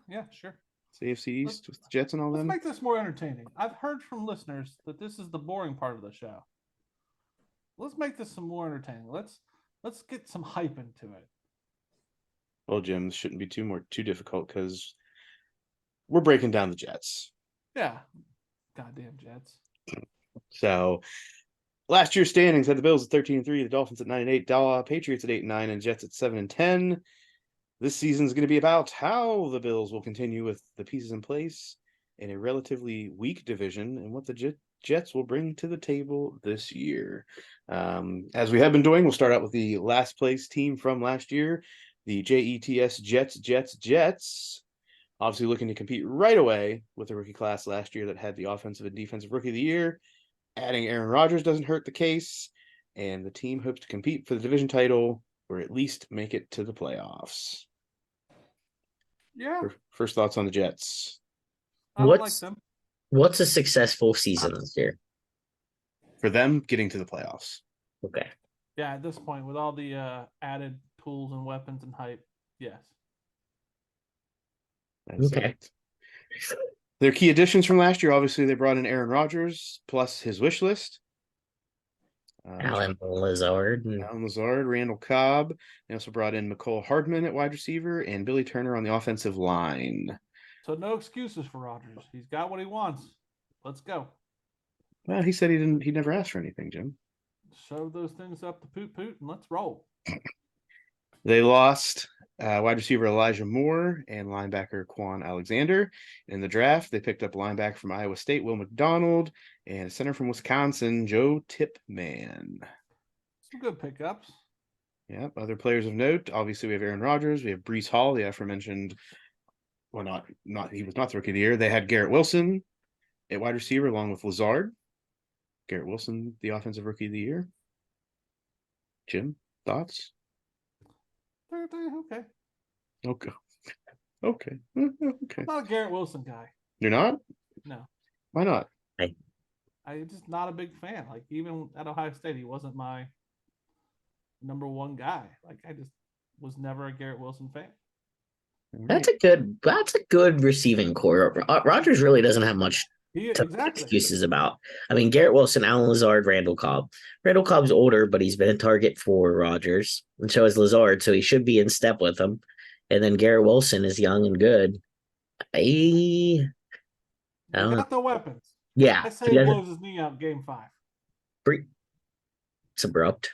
Yeah, sure. It's AFC East with the Jets and all them. Let's make this more entertaining. I've heard from listeners that this is the boring part of the show. Let's make this some more entertaining. Let's get some hype into it. Well, Jim, this shouldn't be too difficult because we're breaking down the Jets. Yeah. Goddamn Jets. So last year's standings had the Bills at 13-3, the Dolphins at 9-8, Patriots at 8-9, and Jets at 7-10. This season is going to be about how the Bills will continue with the pieces in place in a relatively weak division and what the Jets will bring to the table this year. As we have been doing, we'll start out with the last place team from last year, the JETS Jets. Obviously looking to compete right away with the rookie class last year that had the offensive and defensive rookie of the year. Adding Aaron Rodgers doesn't hurt the case, and the team hopes to compete for the division title or at least make it to the playoffs. Yeah. First thoughts on the Jets. I like them. What's a successful season this year? For them, getting to the playoffs. Okay. Yeah, at this point, with all the added tools and weapons and hype, yes. Okay. Their key additions from last year, obviously, they brought in Aaron Rodgers plus his wish list. Alan Lazard. Alan Lazard, Randall Cobb. They also brought in McCole Hardman at wide receiver and Billy Turner on the offensive line. So no excuses for Rodgers. He's got what he wants. Let's go. Well, he said he never asked for anything, Jim. Shove those things up the poot poot and let's roll. They lost wide receiver Elijah Moore and linebacker Quan Alexander. In the draft, they picked up linebacker from Iowa State, Will McDonald, and a center from Wisconsin, Joe Tipman. Some good pickups. Yep. Other players of note, obviously, we have Aaron Rodgers. We have Breece Hall, the aforementioned. Well, he was not the rookie of the year. They had Garrett Wilson at wide receiver along with Lazard. Garrett Wilson, the offensive rookie of the year. Jim, thoughts? Okay. Okay. Okay. Okay. I'm not a Garrett Wilson guy. You're not? No. Why not? I'm just not a big fan. Like, even at Ohio State, he wasn't my number one guy. Like, I just was never a Garrett Wilson fan. That's a good receiving core. Rodgers really doesn't have much Exactly. excuses about. I mean, Garrett Wilson, Alan Lazard, Randall Cobb. Randall Cobb's older, but he's been a target for Rodgers, and so is Lazard, so he should be in step with him. And then Garrett Wilson is young and good. I don't know. Got the weapons. Yeah, I say he blows his knee out game 5. It's abrupt.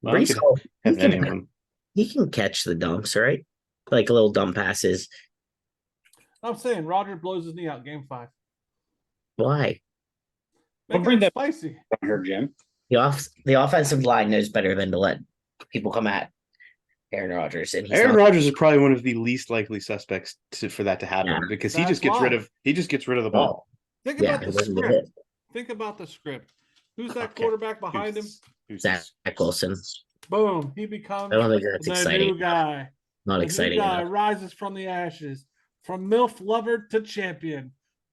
Well, Breece Hall, anyone. he can catch the dumps, right? Like little dump passes. I'm saying Roger blows his knee out game 5. Why? Make bring it that- spicy. I heard Jim. The offensive line knows better than to let people come at Aaron Rodgers, and Aaron Rodgers is probably one of the least likely suspects for that to happen Yeah. because he That's just gets why. rid of the ball. Think Yeah, about it the wasn't script. it. Think about the script. Who's that Okay. quarterback behind him? Who's Zach Wilson. Boom. He becomes I don't think that's the exciting. new guy. Not The exciting new guy enough. rises from the ashes, from MILF lover to champion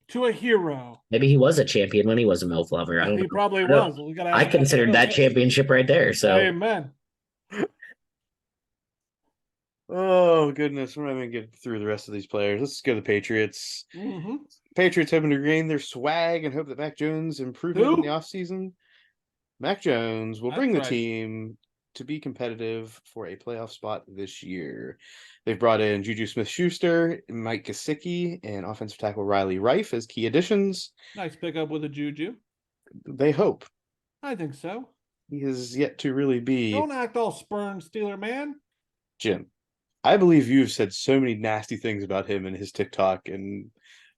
to a hero. Maybe he was a champion when he was a MILF lover. I don't He know. probably I don't- was. We gotta I ask considered that championship right there. So Amen. Oh goodness, we're not even get through the rest of these players. Let's go to the Patriots. Mm-hmm. Patriots hoping to regain their swag and hope that Mac Jones improves in Who? the offseason. Mac Jones will bring the That's right. team to be competitive for a playoff spot this year. They've brought in Juju Smith-Schuster, Mike Gesicki, and offensive tackle Riley Rife as key additions. Nice pickup with a Juju. They hope. I think so. He has yet to really be Don't act all spurn stealer, man. Jim. I believe you've said so many nasty things about him and his TikTok and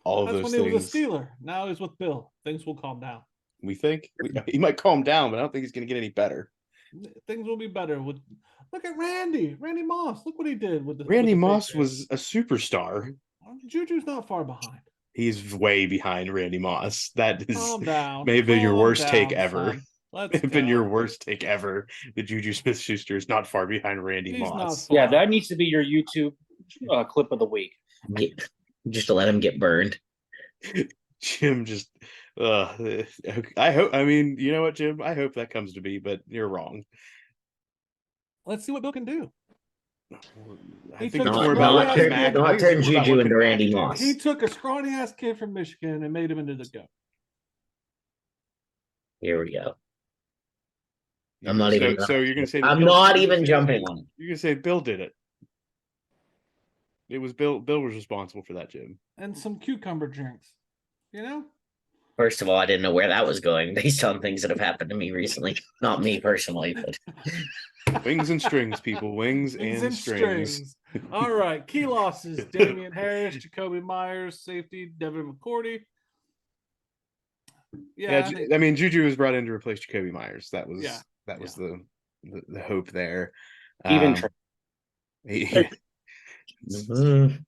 all of That's those when he was a things. Steeler. Now he's with Bill. Things will calm down. We think he might calm down, but I don't think he's going to get any better. Things will be better with. Look at Randy Moss. Look what he did with the. Randy with the Moss Patriots. was a superstar. Juju's not far behind. He's way behind Randy Moss. That is Calm down. may have been your Calm worst take down, ever. son. Let's May have been your go. worst take ever. The Juju Smith-Schuster is not far behind Randy He's not Moss. far. Yeah, that needs to be your YouTube clip of the week. just to let him get burned. Jim just I hope, I mean, you know what, Jim? I hope that comes to be, but you're wrong. Let's see what Bill can do. I He think took it's a more scrawny about ass what kid. Mac. Not I think turn it's more about Juju what into can Randy Mac do. Moss. He took a scrawny ass kid from Michigan and made him into the GOAT. Here we go. I'm not even. So you're gonna say that I'm Bill- not you're even gonna say- jumping on it. You're gonna say Bill did it. It was Bill. Bill was responsible for that, Jim. And some cucumber drinks. You know? First of all, I didn't know where that was going based on things that have happened to me recently. Not me personally, but Wings and strings, people. Wings Wings and strings. All right. Key losses: Damian Harris, Jacoby Myers, safety, Devin McCourty. Yeah, I think- I mean, Juju was brought in to replace Jacoby Myers. That was Yeah, the hope there. Even He- Mhm.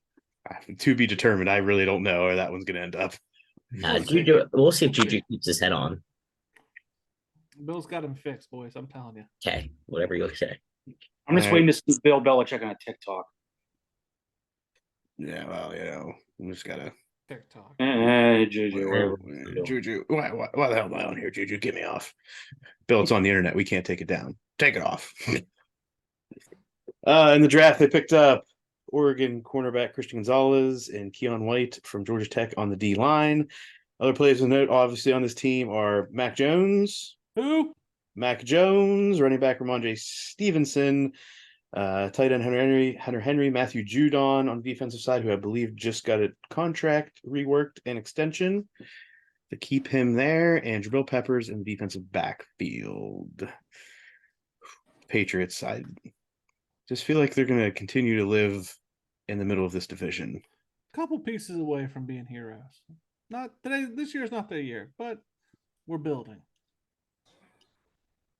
to be determined. I really don't know where that one's going to end up. Juju, we'll see if Juju keeps his head on. Bill's got him fixed, boys. I'm telling you. Okay, whatever you say. I'm just waiting to see Bill Belichick on a TikTok. Yeah, well, you know, we just gotta. TikTok. Juju. Juju, why the hell am I on here, Juju? Get me off. Bill, it's on the internet. We can't take it down. Take it off. In the draft, they picked up Oregon cornerback Christian Gonzalez and Keon White from Georgia Tech on the D line. Other players of note, obviously, on this team are Mac Jones, Who? running back Ramondre Stevenson, tight end Hunter Henry, Matthew Judon on the defensive side, who I believe just got a contract reworked and extension to keep him there, and Jabril Peppers in the defensive backfield. Patriots, I just feel like they're going to continue to live in the middle of this division. Couple pieces away from being heroes. Not today. This year's not their year, but we're building.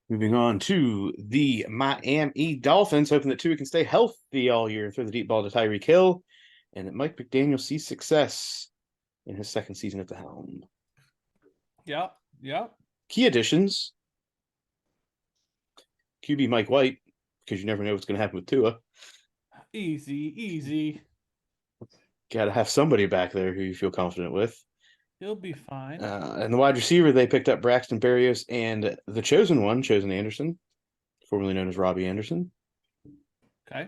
Moving on to the Miami Dolphins, hoping that Tua can stay healthy all year and throw the deep ball to Tyreek Hill, and that Mike McDaniel sees success in his second season at the helm. Yep. Key additions: QB Mike White, because you never know what's going to happen with Tua. Easy. Got to have somebody back there who you feel confident with. He'll be fine. And the wide receiver, they picked up Braxton Berrios and the chosen Anderson, formerly known as Robbie Anderson. Okay.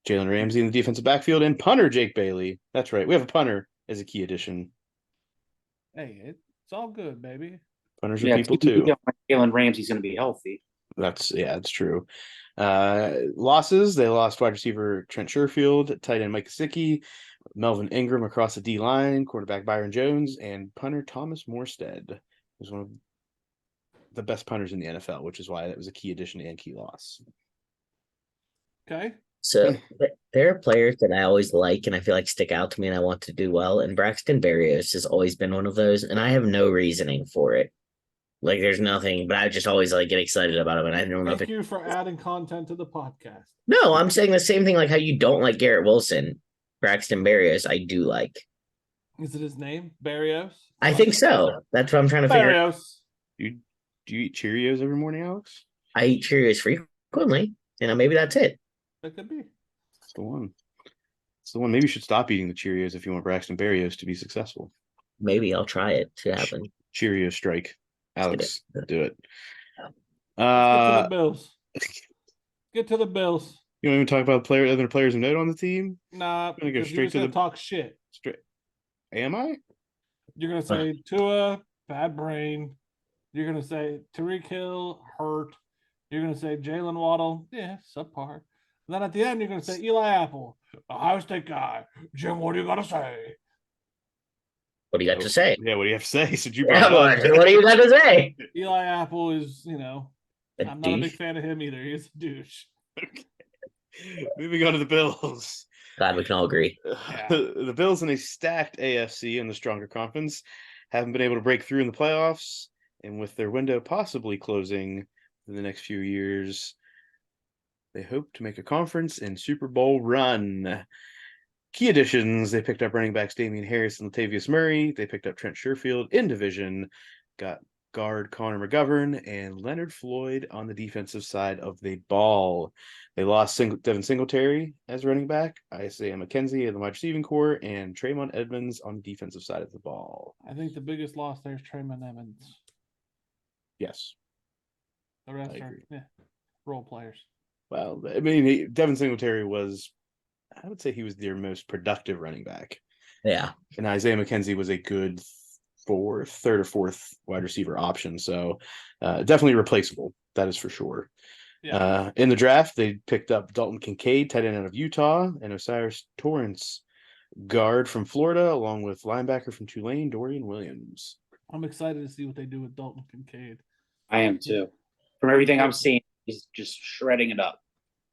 Jalen Ramsey in the defensive backfield, and punter Jake Bailey. That's right. We have a punter as a key addition. Hey, it's all good, baby. Punters are people too. Jalen Ramsey's going to be healthy. That's true. Losses, they lost wide receiver Trent Sherfield, tight end Mike Gesicki, Melvin Ingram across the D line, quarterback Byron Jones, and punter Thomas Morstead, who's one of the best punters in the NFL, which is why that was a key addition and key loss. Okay. So there are players that I always like and I feel like stick out to me and I want to do well. And Braxton Berrios has always been one of those, and I have no reasoning for it. Like there's nothing, but I just always like get excited about him, and I don't know. Thank you for adding content to the podcast. No, I'm saying the same thing. Like how you don't like Garrett Wilson, Braxton Berrios, I do like. Is it his name, Barrios? I think so. That's what I'm trying to figure out. Barrios. Do you eat Cheerios every morning, Alex? I eat Cheerios frequently. Maybe that's it. That could be. It's the one. It's the one. Maybe you should stop eating the Cheerios if you want Braxton Berrios to be successful. Maybe I'll try it to happen. Cheerio strike. Alex, do it. Let's get to the Bills. Get to the Bills. You don't even talk about other players of note on the team? Nah, I'm gonna go straight to the talk shit. Straight. Am I? You're gonna say Tua, bad brain. You're gonna say Tyreek Hill, hurt. You're gonna say Jalen Waddle, yeah, subpar. And then at the end, you're gonna say Eli Apple, Ohio State guy. Jim, what do you gotta say? What do you got to say? Yeah, what do you have to say? Since you Yeah, brought it up. what do you got to say? Eli Apple is, I'm not a big douche. fan of him either. He's a douche. Okay. Moving on to the Bills. Glad we can all agree. Yeah. The Bills in a stacked AFC and the stronger conference haven't been able to break through in the playoffs, and with their window possibly closing in the next few years, they hope to make a conference and Super Bowl run. Key additions, they picked up running backs Damian Harris and Latavius Murray. They picked up Trent Sherfield in division, got guard Connor McGovern, and Leonard Floyd on the defensive side of the ball. They lost Devin Singletary as running back, Isaiah McKenzie in the wide receiving core, and Traymon Edmonds on the defensive side of the ball. I think the biggest loss there is Traymon Evans. Yes. The rest are role players. Well, I mean, Devin Singletary was, I would say he was their most productive running back. Yeah. And Isaiah McKenzie was a good third or fourth wide receiver option. So definitely replaceable. That is for sure. Yeah. In the draft, they picked up Dalton Kincaid, tight end out of Utah, and Osiris Torrance, guard from Florida, along with linebacker from Tulane, Dorian Williams. I'm excited to see what they do with Dalton Kincaid. I am too. From everything I'm seeing, he's just shredding it up.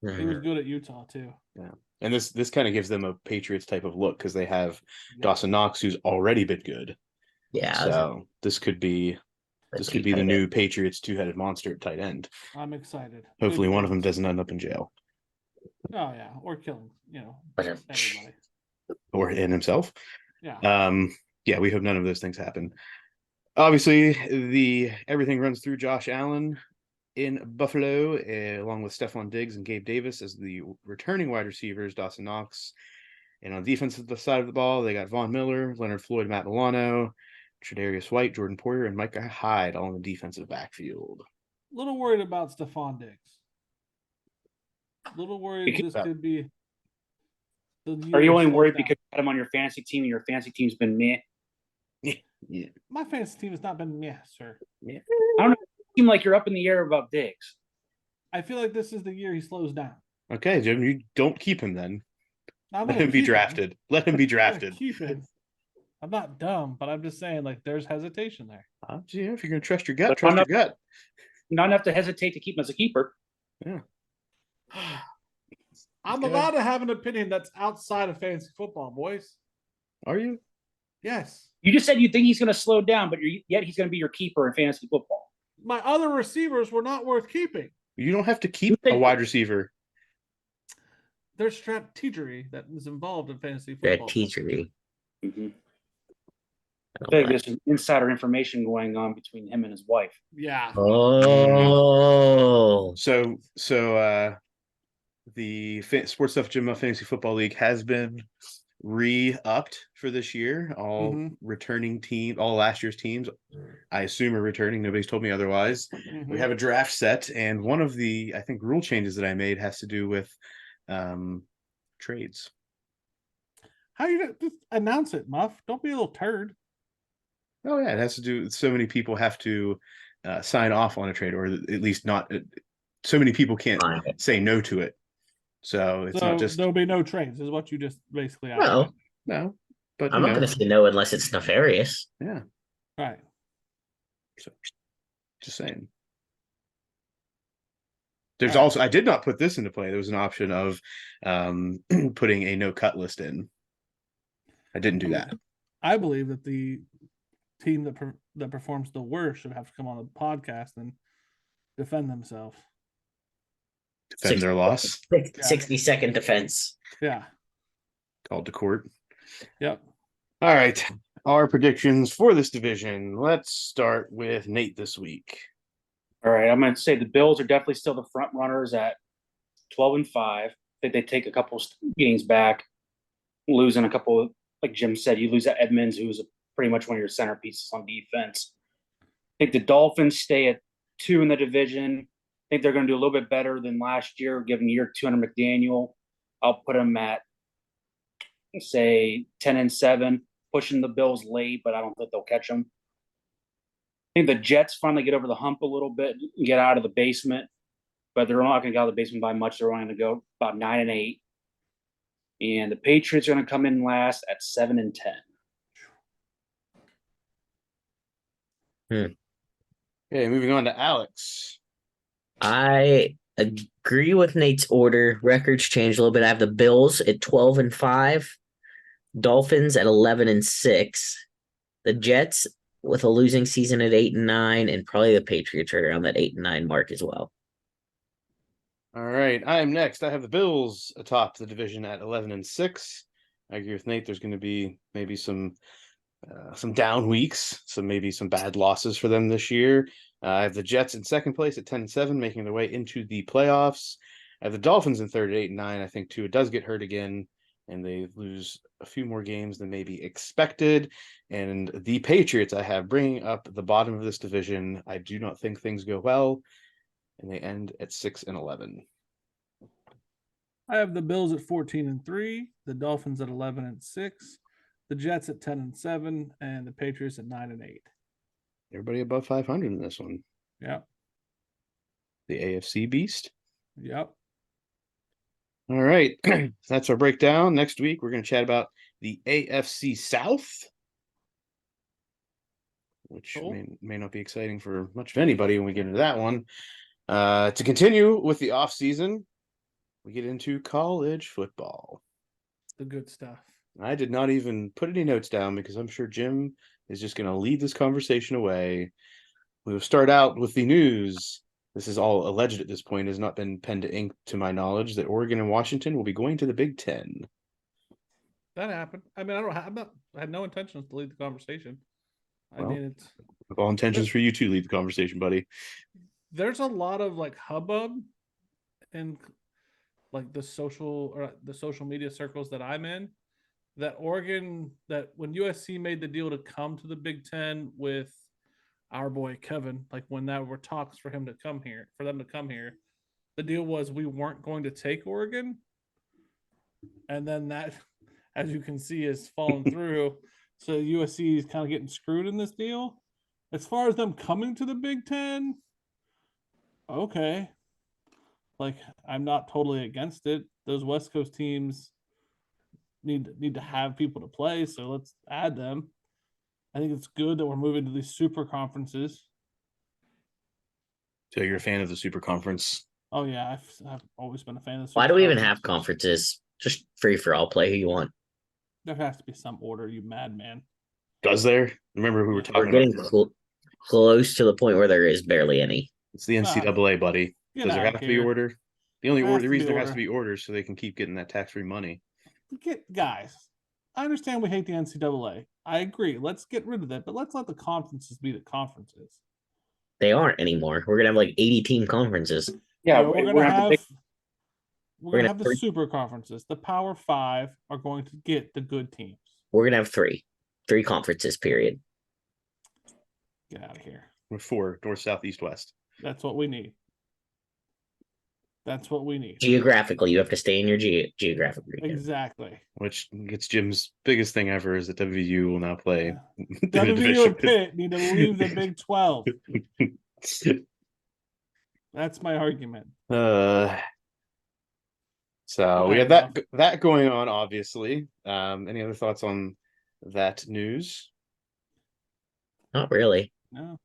He was good at Utah too. Yeah. And this kind of gives them a Patriots type of look because they have Dawson Knox, who's already been good. Yeah. So this could be the new Patriots two-headed monster at tight end. I'm excited. Hopefully one of them doesn't end up in jail. Oh yeah, or killing, everybody. Or in himself. Yeah. Yeah, we hope none of those things happen. Obviously, everything runs through Josh Allen in Buffalo, along with Stephon Diggs and Gabe Davis as the returning wide receivers, Dawson Knox. And on the defensive side of the ball, they got Von Miller, Leonard Floyd, Matt Milano, Tre'Davious White, Jordan Poyer, and Micah Hyde all in the defensive backfield. A little worried about Stephon Diggs. A little worried this could be Are you only slows worried down. because you had him on your fantasy team and your fantasy team's been meh? Yeah. My fantasy team has not been sir. I don't know. You seem like you're up in the air about Diggs. I feel like this is the year he slows down. Okay, Jim, you don't keep him then. I'm Let gonna him be keep drafted. Let him be I'm gonna drafted. keep him. I'm not dumb, but I'm just saying, like, there's hesitation there. Yeah, if you're gonna trust your gut, But trust your not gut. Not enough to hesitate to keep him as a keeper. Yeah. I'm Okay. allowed to have an opinion that's outside of fantasy football, boys. Are you? Yes. You just said you think he's going to slow down, but yet he's going to be your keeper in fantasy football. My other receivers were not worth keeping. You don't have to keep a think- wide receiver. There's strategy that is involved in fantasy football. Strategy. Mm-hmm. I feel like there's some insider information going on between him and his wife. Yeah. Oh. So the Sports Stuff Jim Muff Fantasy Football League has been re-upped for this year. All returning team, all last year's teams, I assume, are returning. Nobody's told me otherwise. We have a draft set, and one of the, I think, rule changes that I made has to do with trades. How you just announce it, Muff? Don't be a little turd. Oh yeah, it has to do. So many people have to sign off on a trade, or at least not. So many people can't say no to it. So it's not just. There'll be no trades, is what you just basically. No, but I'm not going to say no unless it's nefarious. Yeah. Right. So, just saying. There's also, I did not put this into play. There was an option of putting a no cut list in. I didn't do that. I believe that the team that performs the worst should have to come on the podcast and defend themselves. Defend their loss. 60-second defense. Yeah. Called to court. Yep. All right. Our predictions for this division. Let's start with Nate this week. All right, I'm going to say the Bills are definitely still the front runners at 12-5. I think they take a couple games back, losing a couple. Like Jim said, you lose at Edmonds, who's pretty much one of your centerpieces on defense. I think the Dolphins stay at 2 in the division. I think they're going to do a little bit better than last year, given year 2 under McDaniel. I'll put them at, say, 10-7, pushing the Bills late, but I don't think they'll catch them. I think the Jets finally get over the hump a little bit and get out of the basement, but they're not going to get out of the basement by much. They're only going to go about 9-8. And the Patriots are going to come in last at 7-10. Okay, moving on to Alex. I agree with Nate's order. Records change a little bit. I have the Bills at 12-5, Dolphins at 11-6, the Jets with a losing season at 8-9, and probably the Patriots right around that 8-9 mark as well. All right, I am next. I have the Bills atop the division at 11-6. I agree with Nate. There's going to be maybe some down weeks, maybe some bad losses for them this year. I have the Jets in second place at 10-7, making their way into the playoffs. I have the Dolphins in third at 8-9. I think Tua does get hurt again, and they lose a few more games than maybe expected. And the Patriots I have bringing up the bottom of this division. I do not think things go well, and they end at 6-11. I have the Bills at 14-3, the Dolphins at 11-6, the Jets at 10-7, and the Patriots at 9-8. Everybody above 500 in this one. Yep. The AFC Beast. Yep. All right. That's our breakdown. Next week, we're going to chat about the AFC South, which may not be exciting for much of anybody when we get into that one. To continue with the off season, we get into college football. The good stuff. I did not even put any notes down because I'm sure Jim is just going to lead this conversation away. We will start out with the news. This is all alleged at this point. It has not been pen to ink to my knowledge that Oregon and Washington will be going to the Big Ten. That happened. I mean, I had no intentions to lead the conversation. I Well, mean, it's all intentions for you to lead the conversation, buddy. there's a lot of like hubbub and like the social media circles that I'm in, that Oregon, that when USC made the deal to come to the Big Ten with our boy Kevin, like when that were talks for them to come here, the deal was we weren't going to take Oregon. and then that, as you can see, has fallen through. So USC is kind of getting screwed in this deal. As far as them coming to the Big Ten, okay. Like, I'm not totally against it. Those West Coast teams need to have people to play, so let's add them. I think it's good that we're moving to these super conferences. So you're a fan of the Super Conference? Oh yeah, I've always been a fan of the Why super do we even have conference. conferences? Just free for all, play who you want. There has to be some order, you madman. Does there? Remember we were Yeah. talking We're about getting this. close to the point where there is barely any. It's the NCAA, buddy. Get Does there out have of to be here. order? There has The to be reason there has to order. be order is so they can keep getting that tax-free money. Guys, I understand we hate the NCAA. I agree. Let's get rid of that, but let's let the conferences be the conferences. They aren't anymore. We're gonna have like 80 team conferences. Yeah, We're we're gonna gonna have the big. we're We're gonna gonna have the have super conferences. The Power Five are going to get the good teams. We're gonna have three conferences. Period. Get out of here. With 4, north, south, east, west. That's what we need. That's what we need. Geographically, you have to stay in your geographic region. Exactly. Which gets Jim's biggest thing ever is that WVU will now play. WVU and Pitt need to leave the Big 12. That's my argument. So we Alright, have Muff. that going on, obviously. Any other thoughts on that news? Not really. No.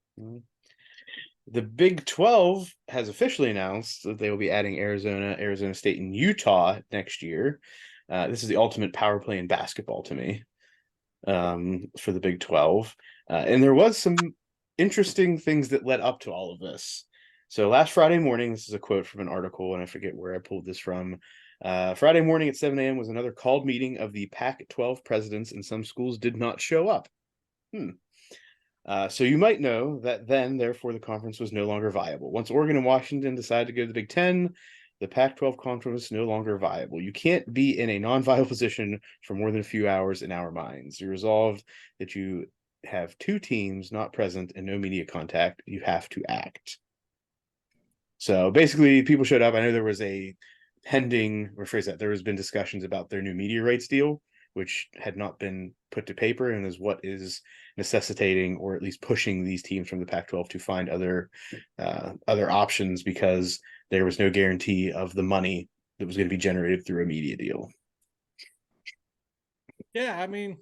The Big 12 has officially announced that they will be adding Arizona, Arizona State, and Utah next year. This is the ultimate power play in basketball to me, for the Big 12. And there was some interesting things that led up to all of this. So last Friday morning, this is a quote from an article, and I forget where I pulled this from. Friday morning at 7 a.m. was another called meeting of the Pac-12 presidents, and some schools did not show up. So you might know that then, therefore, the conference was no longer viable. Once Oregon and Washington decided to go to the Big Ten, the Pac-12 conference was no longer viable. You can't be in a non-viable position for more than a few hours in our minds. You resolved that you have 2 teams not present and no media contact. You have to act. So basically, people showed up. I know there was a pending, rephrase that, there has been discussions about their new media rights deal, which had not been put to paper and is what is necessitating or at least pushing these teams from the Pac-12 to find other options, because there was no guarantee of the money that was going to be generated through a media deal. Yeah, I mean,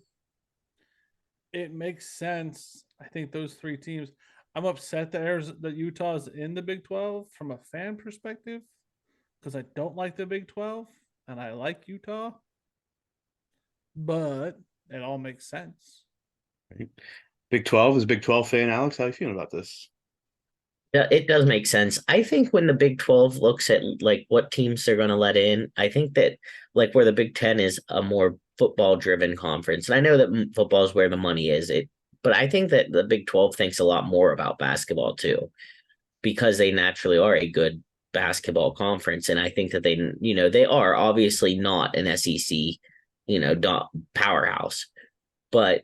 it makes sense. I think those 3 teams. I'm upset that Utah is in the Big 12 from a fan perspective, because I don't like the Big 12 and I like Utah. But it all makes sense. Right. Big 12 is Big 12 fan. Alex, how are you feeling about this? Yeah, it does make sense. I think when the Big 12 looks at like what teams they're going to let in, I think that like where the Big 10 is a more football driven conference. And I know that football is where the money is. But I think that the Big 12 thinks a lot more about basketball too, because they naturally are a good basketball conference. And I think that they are obviously not an SEC, powerhouse, but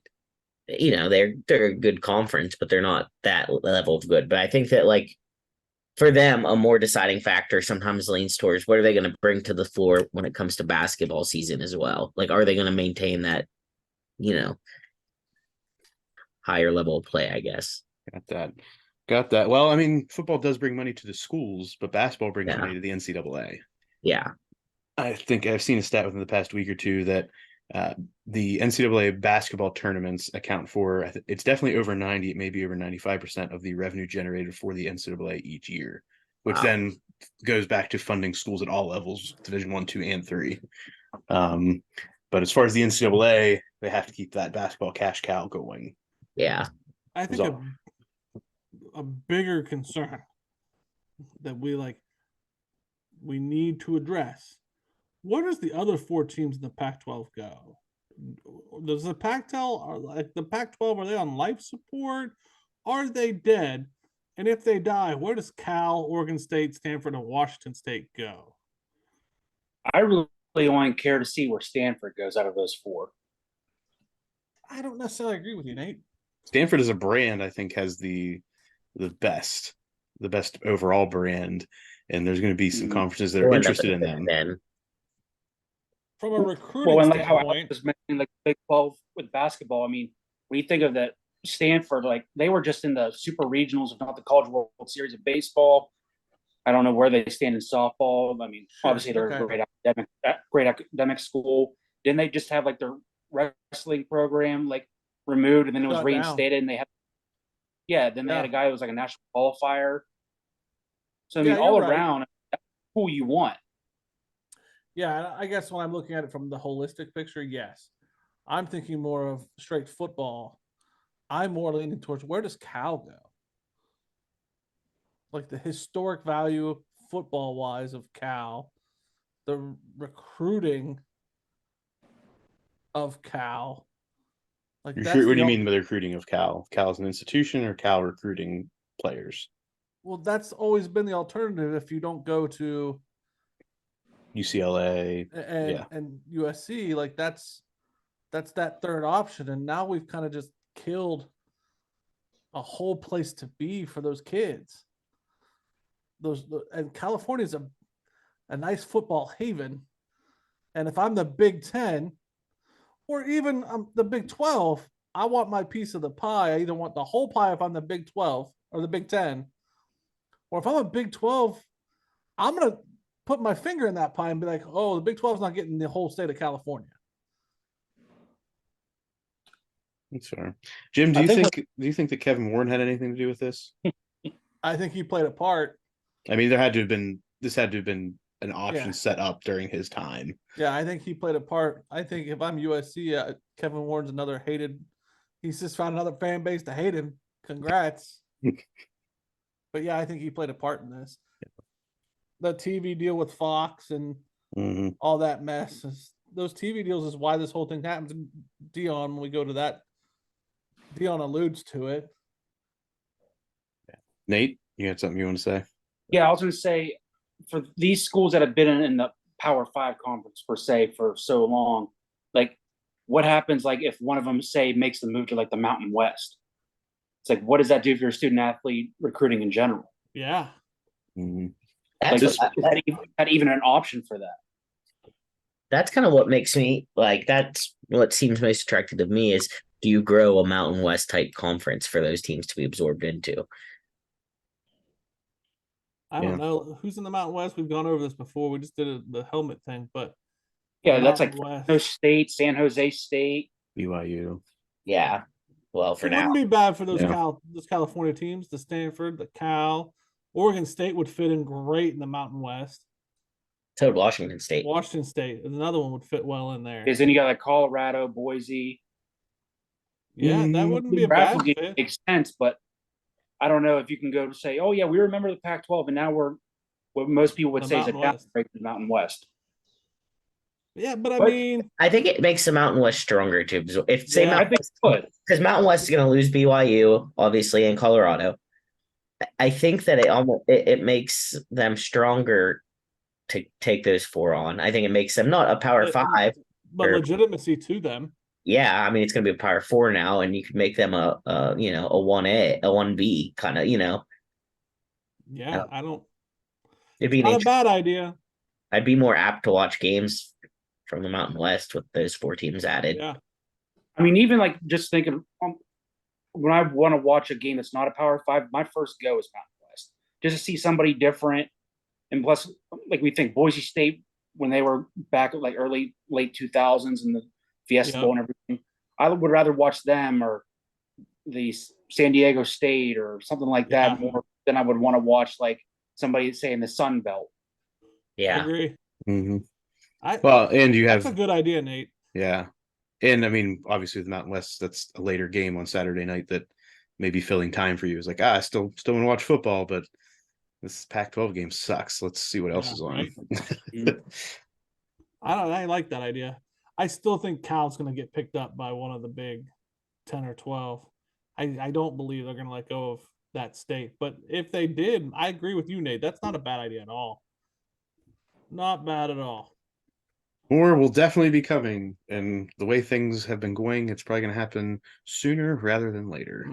they're a good conference, but they're not that level of good. But I think that like for them, a more deciding factor sometimes leans towards what are they going to bring to the floor when it comes to basketball season as well. Like, are they going to maintain that, higher level of play, I guess. Got that. Well, I mean, football does bring money to the schools, but basketball brings Yeah. money to the NCAA. Yeah. I think I've seen a stat within the past week or two that the NCAA basketball tournaments account for, it's definitely over 90, it may be over 95% of the revenue generated for the NCAA each year, which Wow. then goes back to funding schools at all levels, Division 1, 2, and 3. But as far as the NCAA, they have to keep that basketball cash cow going. Yeah. I think a bigger concern that we need to address. Where does the other 4 teams in the Pac-12 go? Does the Pac-12, are they on life support? Are they dead? And if they die, where does Cal, Oregon State, Stanford, and Washington State go? I really only care to see where Stanford goes out of those 4. I don't necessarily agree with you, Nate. Stanford as a brand, I think, has the best overall brand, and there's going to be some conferences that are interested in them. From a recruiting Well, and like how I standpoint, was mentioning, like Big 12 with basketball. I mean, when you think of that Stanford, like they were just in the super regionals, if not the College World Series of baseball. I don't know where they stand in softball. I mean, Sure, obviously they're okay. a great academic school. Didn't they just have like their wrestling program like removed and then it was Shut down. reinstated and they had then they had a Yeah. guy who was like a national qualifier. So I Yeah, mean, you're all right. around, that's who you want. Yeah, I guess when I'm looking at it from the holistic picture, yes. I'm thinking more of straight football. I'm more leaning towards where does Cal go? Like the historic value football wise of Cal, the recruiting of Cal. Like What that's do the you mean by the recruiting of Cal? Cal as an institution or Cal recruiting players? well, that's always been the alternative if you don't go to UCLA. and USC. Like that's that third option, and now we've kind of just killed a whole place to be for those kids. And California's a nice football haven. And if I'm the Big 10 or even the Big 12, I want my piece of the pie. I either want the whole pie if I'm the Big 12 or the Big 10. Or if I'm a Big 12, I'm going to put my finger in that pie and be like, oh, the Big 12 is not getting the whole state of California. That's fair. Jim, do you think that Kevin Warren had anything to do with this? I think he played a part. I mean, this had to have been an option set up during his time. Yeah, I think he played a part. I think if I'm USC, Kevin Warren's another hated. He's just found another fan base to hate him. Congrats. But yeah, I think he played a part in this. The TV deal with Fox and all that mess. Those TV deals is why this whole thing happens. Dion, when we go to that, Dion alludes to it. Nate, you had something you want to say? Yeah, I was going to say for these schools that have been in the Power 5 conference per se for so long, like what happens like if one of them say makes the move to like the Mountain West? It's like what does that do for your student athlete recruiting in general? Yeah. Like is that even an option for that? That's kind of what makes me like that's what seems most attractive to me is do you grow a Mountain West type conference for those teams to be absorbed into? I don't know who's in the Mountain West. We've gone over this before. We just did the helmet thing, but yeah, that's like West. No State, San Jose State, BYU. Yeah. Well, for it now, wouldn't be bad for those those California teams. The Stanford, the Cal, Oregon State would fit in great in the Mountain West. So would Washington State. Washington State, another one would fit well in there. Because then you got like Colorado, Boise. Yeah, that wouldn't be a bad fit. Makes sense, but I don't know if you can go to say, oh yeah, we remember the Pac-12, and now we're what most people would say is a downgrade to the Mountain West. Yeah, but I mean, I think it makes the Mountain West stronger too. If say I think because Mountain West is going to lose BYU, obviously, and Colorado. I think that it makes them stronger to take those four on. I think it makes them not a Power 5, but legitimacy to them. Yeah, I mean it's going to be a Power 4 now, and you could make them a 1A, a 1B kind of, Yeah, I don't. It'd be not a bad idea. I'd be more apt to watch games from the Mountain West with those four teams added. Yeah, I mean, even like just thinking when I want to watch a game that's not a Power 5, my first go is Mountain West, just to see somebody different. And plus, like we think Boise State when they were back like late 2000s and the Fiesta Bowl and everything, I would rather watch them or the San Diego State or something like that more than I would want to watch like somebody say in the Sun Belt. Yeah, I agree. And you have that's a good idea, Nate. Yeah, and I mean, obviously with Mountain West, that's a later game on Saturday night that may be filling time for you. It's like I still want to watch football, but this Pac-12 game sucks. Let's see what else is on. Right? I like that idea. I still think Cal's going to get picked up by one of the big 10 or 12. I don't believe they're going to let go of that state. But if they did, I agree with you, Nate. That's not a bad idea at all. Not bad at all. More will definitely be coming. And the way things have been going, it's probably going to happen sooner rather than later.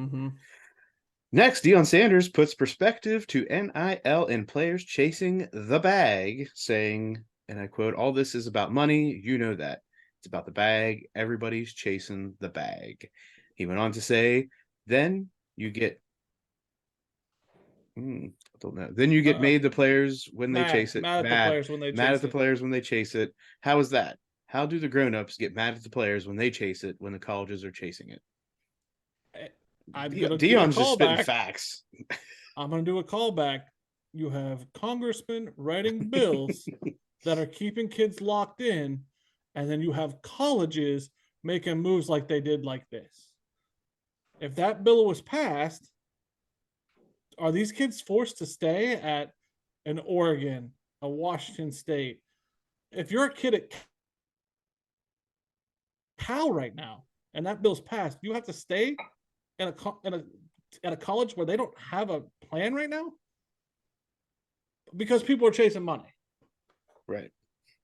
Next, Deion Sanders puts perspective to NIL and players chasing the bag, saying and I quote, "All this is about money. You know that. It's about the bag. Everybody's chasing the bag." He went on to say, then you get I don't know. Then you get made the players when they chase it. Mad at the players when they Mad chase at the it. players when they chase it. How is that? How do the grown-ups get mad at the players when they chase it when the colleges are chasing it? I'm gonna do a Dion's just spitting callback. facts. I'm gonna do a callback. You have congressmen writing bills that are keeping kids locked in, and then you have colleges making moves like they did like this. If that bill was passed, are these kids forced to stay at an Oregon, a Washington State? If you're a kid at Cal right now and that bill's passed, you have to stay at a college where they don't have a plan right now because people are chasing money. Right.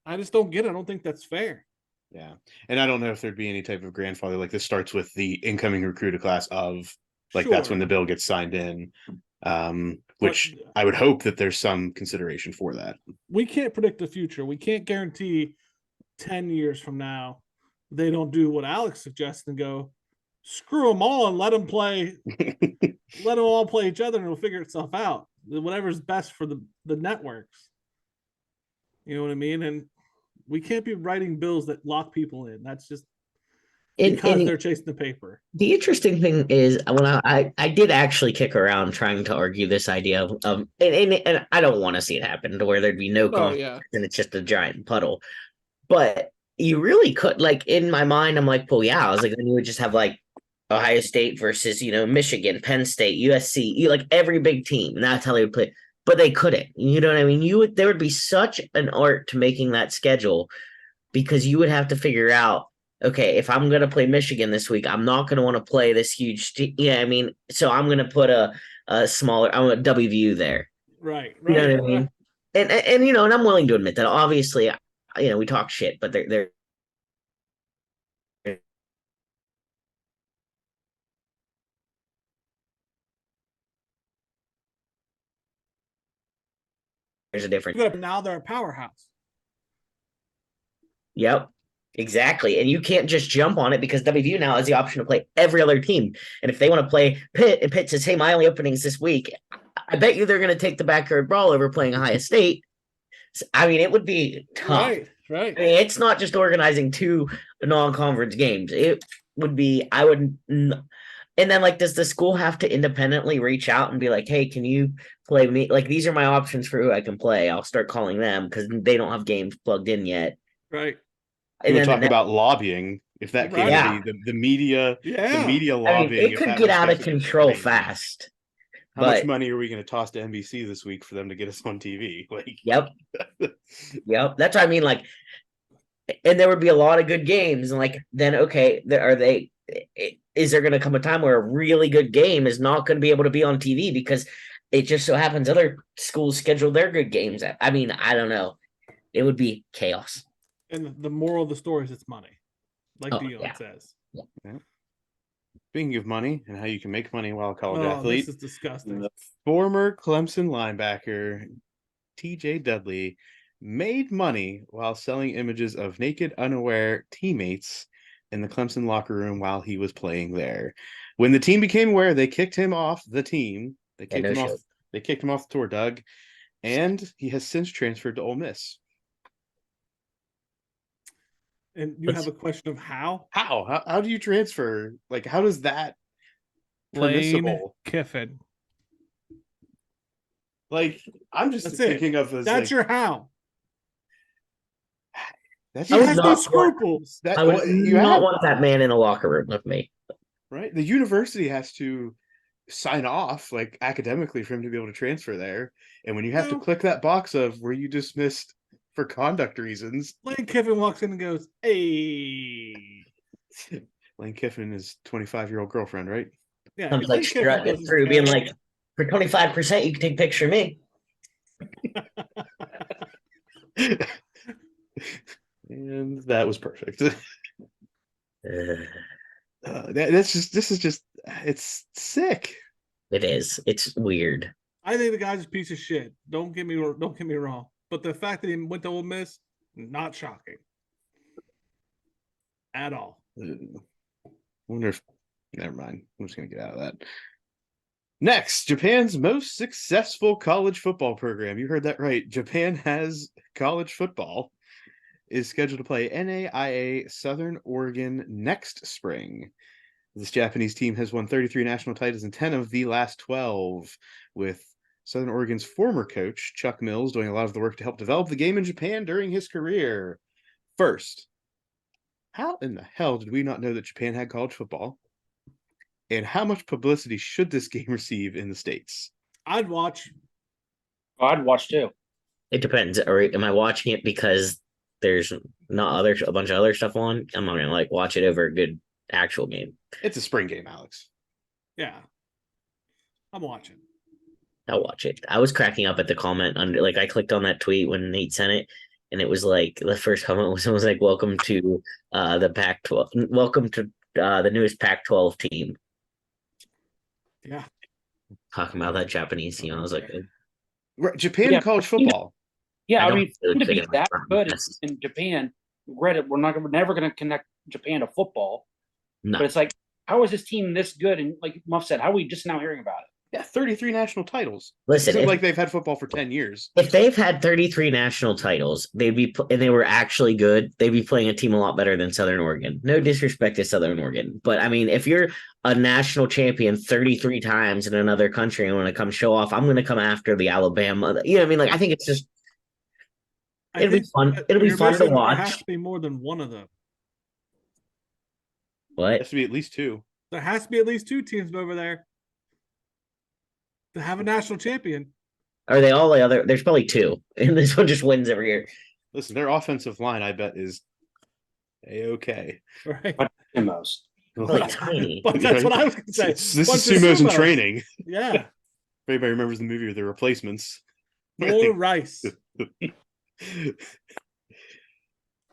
I just don't get it. I don't think that's fair. Yeah. And I don't know if there'd be any type of grandfather. Like, this starts with the incoming recruiter class of, like, that's when the bill gets signed in. Which I would hope that there's some consideration for that. We can't predict the future. We can't guarantee 10 years from now they don't do what Alex suggests and go, screw them all and let them play. Let them all play each other and it'll figure itself out. Whatever's best for the networks. You know what I mean? And we can't be writing bills that lock people in. That's just because they're chasing the paper. The interesting thing is when I did actually kick around trying to argue this idea of and I don't want to see it happen to where there'd be no conflict and it's just a giant puddle. But you really could, like, in my mind, I'm like, well, yeah, I was like, then you would just have like Ohio State versus, Michigan, Penn State, USC, like every big team, and that's how they would play. But they couldn't. You know what I mean? There would be such an art to making that schedule because you would have to figure out, okay, if I'm going to play Michigan this week, I'm not going to want to play this huge. So I'm going to put a smaller, I'm a WVU there. Right. You know what I mean? And I'm willing to admit that. Obviously, we talk shit, but they're there's a difference. Now they're a powerhouse. Yep, exactly. And you can't just jump on it because WVU now has the option to play every other team. And if they want to play Pitt and Pitt says, hey, my only openings this week, I bet you they're going to take the backyard brawl over playing Ohio State. I mean, it would be tough. Right. I mean, it's not just organizing 2 non-conference games. It would be, and then, like, does the school have to independently reach out and be like, hey, can you play me? Like, these are my options for who I can play. I'll start calling them because they don't have games plugged in yet. Right. And then talk about lobbying. If that can be the media, the media lobbying. It could get out of control fast. How much money are we going to toss to NBC this week for them to get us on TV? Like, yep. That's what I mean. Like, and there would be a lot of good games, and like, then okay, is there going to come a time where a really good game is not going to be able to be on TV because it just so happens other schools schedule their good games? I mean, I don't know. It would be chaos. And the moral of the story is it's money, like Dion says. Yeah. Speaking of money and how you can make money while a college athlete, this is disgusting. The former Clemson linebacker TJ Dudley made money while selling images of naked, unaware teammates in the Clemson locker room while he was playing there. When the team became aware, they kicked him off the team. They kicked him off. They kicked him off the tour, Doug, and he has since transferred to Ole Miss. And you have a question of how? How do you transfer? Like, how does that permissible? Lane Kiffin. Like, I'm just thinking of as that's your how. That's he has no scruples. I would not want that man in a locker room with me. Right. The university has to sign off, like, academically for him to be able to transfer there. And when you have to click that box of were you dismissed for conduct reasons, Lane Kiffin walks in and goes, hey. Lane Kiffin is 25-year-old girlfriend, right? Yeah. Comes like strutting through being like, for 25%, you can take a picture of me. And that was perfect. This is just, it's sick. It is. It's weird. I think the guy's a piece of shit. Don't get me wrong. But the fact that he went to Ole Miss, Not shocking at all. Wonder if. Never mind. I'm just gonna get out of that. Next, Japan's most successful college football program. You heard that right. Japan has college football. Is scheduled to play NAIA Southern Oregon next spring. This Japanese team has won 33 national titles and 10 of the last 12, with Southern Oregon's former coach, Chuck Mills, doing a lot of the work to help develop the game in Japan during his career. First, how in the hell did we not know that Japan had college football? And how much publicity should this game receive in the States? I'd watch. Oh, I'd watch too. It depends. Or am I watching it because there's not a bunch of other stuff on? I'm not gonna like watch it over a good actual game. It's a spring game, Alex. Yeah. I'm watching. I'll watch it. I was cracking up at the comment under, like, I clicked on that tweet when Nate sent it, and it was like the first comment was like, "Welcome to the Pac-12. Welcome to the newest Pac-12 team." Yeah. Talking about that Japanese team, I was like, Right, Japan Yeah. college football. Yeah, I I don't mean, really to be think that it's good best. in Japan, granted, we're never going to connect Japan to football, no. but it's like, how is this team this good? And like Muff said, how are we just now hearing about it? Yeah, 33 national titles. Listen, It's not like they've had football for 10 years. If they've had 33 national titles, and they were actually good, they'd be playing a team a lot better than Southern Oregon. No disrespect to Southern Oregon, but I mean, if you're a national champion 33 times in another country and want to come show off, I'm going to come after the Alabama. You know what I mean? Like, I think it's just it'll be fun. It'll be you're fun to missing- There has watch. to be more than one of them. It What? has to be at least 2. There has to be at least 2 teams over there to have a national champion. Are they all the other? There's probably 2, and this one just wins every year. Listen, their offensive line, I bet, is A-okay. Right. But Timos. Probably tiny. But that's what I was going to say. This is Bunch of sumos in sumos. training. If Yeah. anybody remembers the movie or The Replacements. More rice.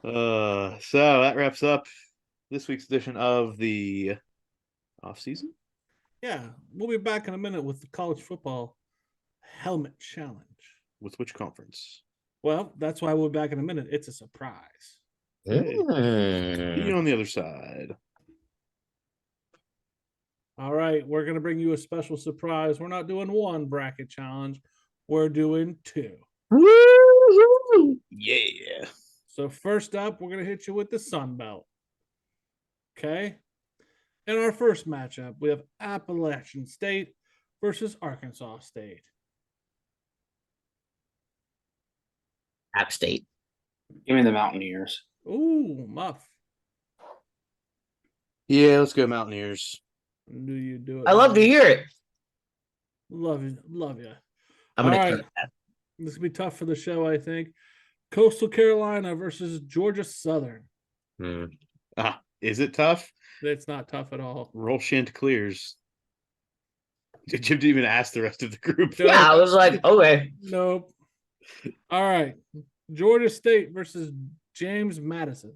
So that wraps up this week's edition of the off season. Yeah. We'll be back in a minute with the college football helmet challenge. With which conference? Well, that's why we'll be back in a minute. It's a surprise. Hey. Mm. See you on the other side. All right. We're going to bring you a special surprise. We're not doing 1 bracket challenge, we're doing 2. Woo-hoo! Yeah. So, first up, we're going to hit you with the Sun Belt. Okay. In our first matchup, we have Appalachian State versus Arkansas State. App State. Give me the Mountaineers. Ooh, Muff. Yeah, let's go Mountaineers. Do you do it? I love to hear it. Love you. Love you. I'm gonna All cut right. that. This will be tough for the show, I think. Coastal Carolina versus Georgia Southern. Mm. Is it tough? It's not tough at all. Roll Chanticleers. Jim didn't even ask the rest of the group. Yeah, I was like, okay. Nope. All right. Georgia State versus James Madison.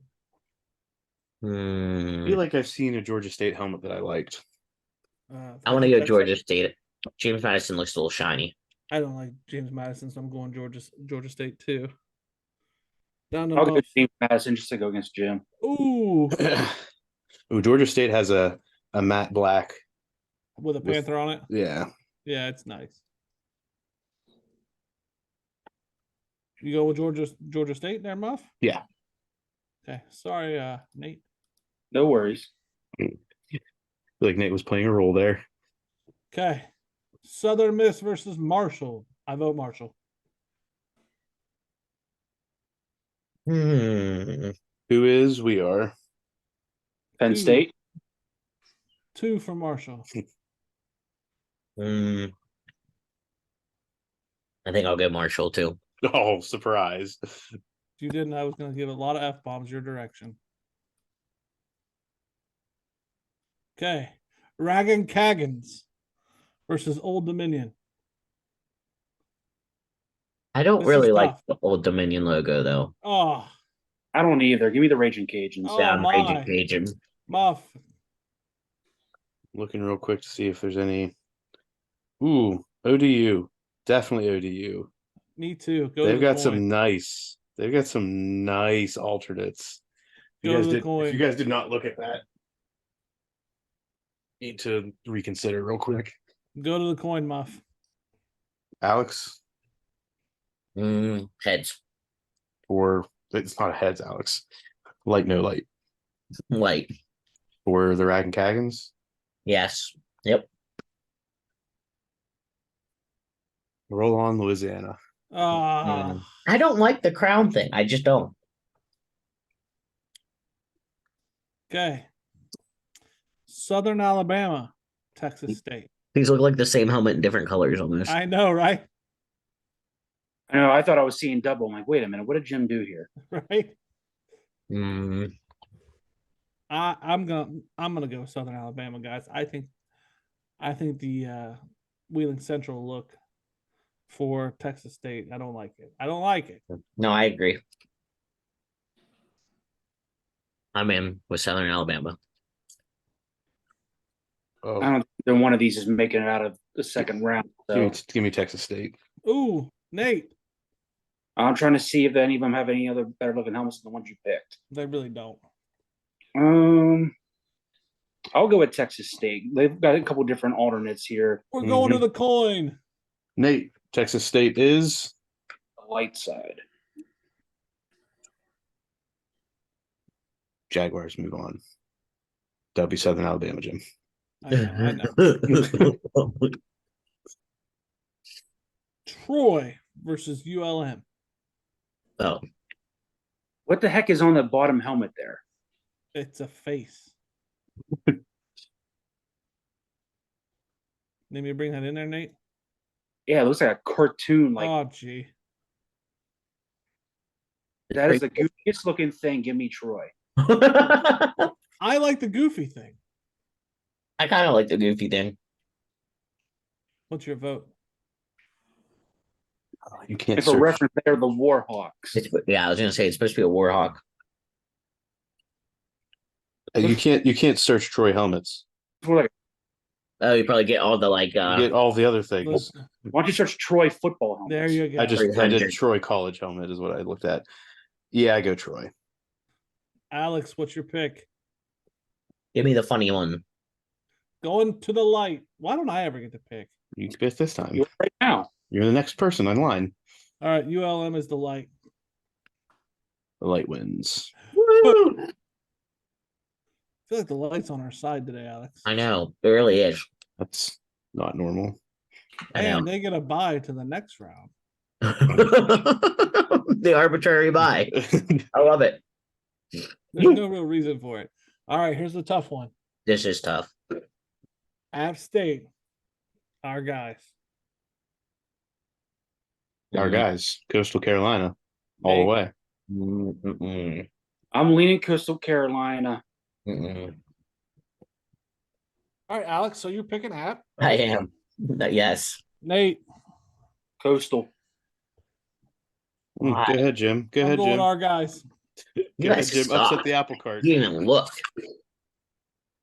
I Mm. feel like I've seen a Georgia State helmet that I liked. I want to go that's- Georgia State. James Madison looks a little shiny. I don't like James Madison, so I'm going Georgia State too. Down to I'll go Muff. James Madison just to go against Jim. Ooh, Ooh, Georgia State has a matte black. with a With- panther on it. Yeah. Yeah, it's nice. You go with Georgia State there, Muff? Yeah. Okay. Sorry, Nate. No worries. I feel like Nate was playing a role there. Okay. Southern Miss versus Marshall. I vote Marshall. Hmm. Who is? We are. Penn Ooh. State. 2 for Marshall. Mm. I think I'll go Marshall too. Oh, surprise. If you didn't, I was going to give a lot of F-bombs your direction. Okay. Raggin' Caggins versus Old Dominion. I don't This really is like tough. the Old Dominion logo though. Oh, I don't either. Give me the Raging Cajuns. Oh, Down my. Raging Cajun. Muff. Looking real quick to see if there's any. Ooh, ODU. Definitely ODU. Me too. Go to They've the got point. some nice They've got some nice alternates. If Go to the if coin. you guys did not look at that, need to reconsider real quick. Go to the coin, Muff. Alex, Heads. for it's not a heads, Alex. Light, no light. Light. For the Rag and Kagans, Yes. Yep. roll on Louisiana. I don't like the crown thing. I just don't. Okay. Southern Alabama, Texas State. These look like the same helmet in different colors almost. I know, right? I know. I thought I was seeing double. I'm like, wait a minute. What did Jim do here? Right. Mm, I'm gonna go Southern Alabama, guys. I think the Wheeling Central look for Texas State. I don't like it. I don't like it. no, I agree. I'm in with Southern Alabama. Oh, I don't think either one of these is making it out of the second round. So give me Texas State. Ooh, Nate. I'm trying to see if any of them have any other better looking helmets than the ones you picked. They really don't. I'll go with Texas State. They've got a couple different alternates here. We're going to the coin. Nate, Texas State is The light side. Jaguars. Move on. That'll be Southern Alabama, Jim. I know. Troy versus ULM. Oh, What the heck is on the bottom helmet there? It's a face. Need me to bring that in there, Nate? Yeah, it looks like a cartoon. Like Oh, gee. that is the goofiest looking thing. Give me Troy. I like the goofy thing. I kind of like the goofy thing. What's your vote? You can't If a search. reference, they're the Warhawks. Yeah, I was gonna say it's supposed to be a Warhawk. You can't search Troy helmets. It's more like, Oh, you probably get all the like You get all the other things. Look, why don't you search Troy football helmets? there you go. I did 300. Troy college helmet is what I looked at. Yeah, I go Troy. Alex, what's your pick? give me the funny one. Going to the light. Why don't I ever get to pick? You spit this time. You right now. You're the next person in line. All right, ULM is the light. The light wins. I feel like the light's on our side today, Alex. I know it really is. That's not normal. I know. And they get a bye to the next round. The arbitrary buy. I love it. There's no real reason for it. All right, here's the tough one. This is tough. App State, our guys. Our guys, Coastal Carolina, all the Nate, way. Mm-mm. I'm leaning Coastal Carolina. Mm-mm. All right, Alex. So you're picking App. I am. Yes. Nate, Coastal. Go ahead, Jim. Go I'm ahead, going Jim. our guys. You Go ahead, guys Jim. suck. Upset the apple cart. You didn't even look.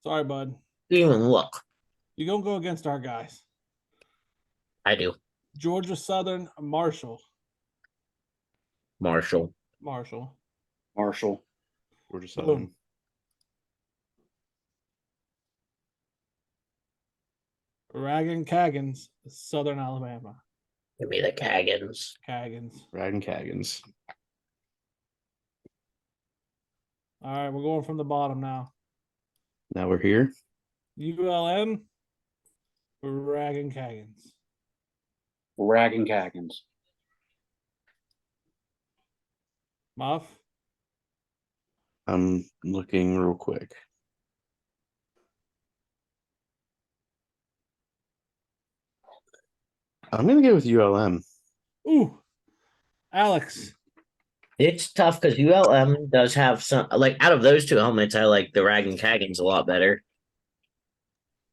Sorry, bud. You didn't even look. You don't go against our guys. I do. Georgia Southern, Marshall. Marshall. Marshall. Marshall. Georgia Southern. Raggin' Kagans, Southern Alabama. Give me the Kagans. Kagans. Rag and Kagans. All right, we're going from the bottom now. Now we're here. ULM, Raggin' Kagans. Rag and Kagans. Muff, I'm looking real quick. I'm gonna go with ULM. ooh, Alex. It's tough because ULM does have some like out of those two helmets, I like the Rag and Kagans a lot better.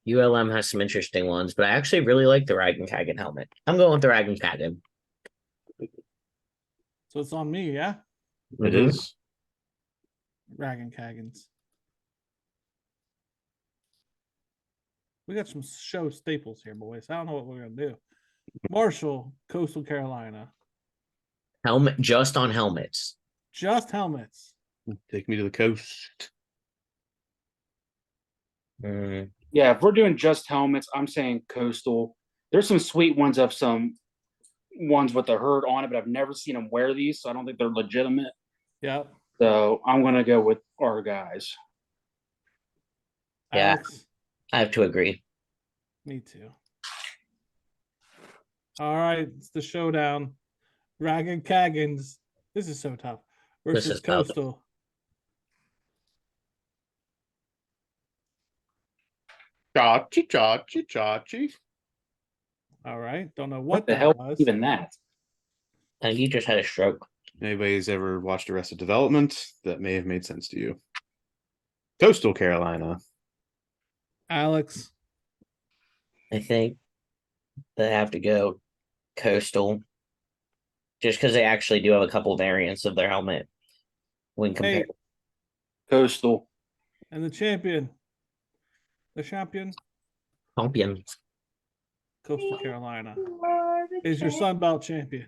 ULM has some interesting ones, but I actually really like the Rag and Kagan helmet. I'm going with the Rag and Kagan. So it's on me, yeah? It Mhm. is. Raggin' Kagans. We got some show staples here, boys. I don't know what we're gonna do. Marshall, Coastal Carolina. Helmet just on helmets. Just helmets. Take me to the coast. Mm, Yeah, if we're doing just helmets, I'm saying Coastal. There's some sweet ones of some ones with the herd on it, but I've never seen them wear these, so I don't think they're legitimate. Yep. So I'm gonna go with our guys. Yeah. Alex. I have to agree. Me too. All right, it's the showdown. Dragon Caggins. This is so tough. This Versus is tough. Coastal. Chachi, chachi, chachi. All right. Don't know What what the that hell? was. Even that? I think you just had a stroke. Anybody's ever watched Arrested Development? That may have made sense to you. Coastal Carolina. Alex. I think they have to go Coastal. Just because they actually do have a couple variants of their helmet when compared. Hey, Coastal. and the champion. The champion, Champion. Coastal Carolina, You are the is your champion. Sun Belt champion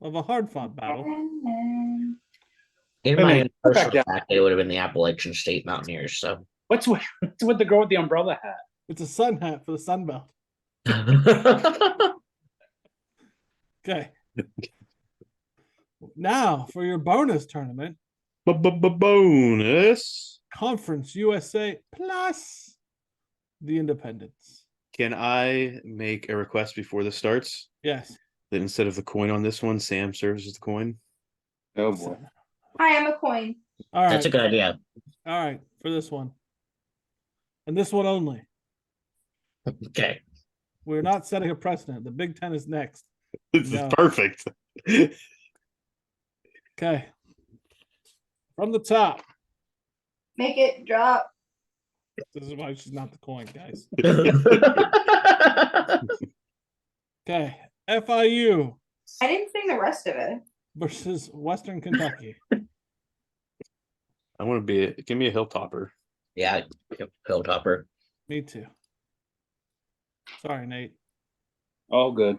of a hard fought battle. In Wait a my minute, own back personal down. fact, it would have been the Appalachian State Mountaineers. So What's with the girl with the umbrella hat? It's a sun hat for the Sun Belt. Okay. Now for your bonus tournament, Bonus. Conference USA plus the Independents. Can I make a request before this starts? Yes. That instead of the coin on this one, Sam serves as the coin? Oh boy. Hi, I'm a coin. All right. That's a good idea. All right, for this one. And this one only. Okay. We're not setting a precedent. The Big Ten is next. This No. is perfect. Okay. From the top. Make it drop. This is why she's not the coin, guys. Okay. FIU I didn't sing the rest of it. versus Western Kentucky. I want to be give me a hilltopper. Yeah, Hilltopper. Me too. Sorry, Nate. All good.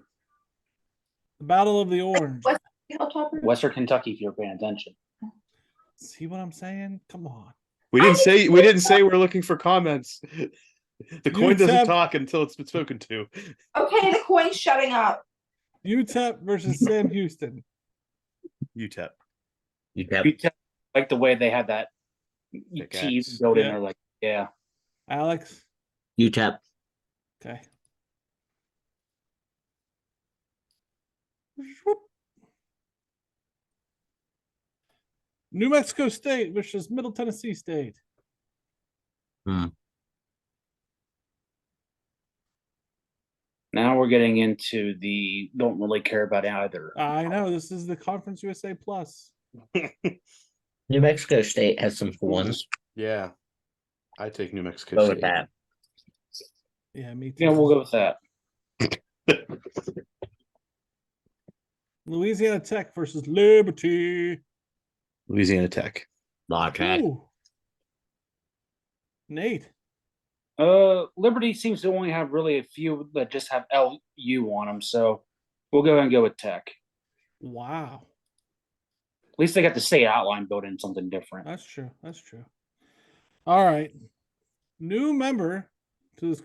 The Battle of the Orange. What? Hilltopper? Western Kentucky, if you're paying attention. See what I'm saying? Come on. We didn't say we're looking for comments. The coin doesn't UTEP talk until it's been spoken to. Okay, the coin's shutting up. UTEP versus Sam Houston. UTEP. UTEP. Like the way they had that Pickaxe. cheese built in Yeah. there, like, yeah. Alex. UTEP. Okay. New Mexico State versus Middle Tennessee State. Now we're getting into the don't really care about either. I know this is the Conference USA Plus. New Mexico State has some cool ones. Yeah. I take New Mexico Go State. with that. Yeah, me too. Yeah, we'll go with that. Louisiana Tech versus Liberty. Louisiana Tech. Logic. Ooh. Nate. Liberty seems to only have really a few that just have LU on them, so we'll go and go with Tech. Wow. At least they got the state outline built in something different. That's true. That's true. All right. New member to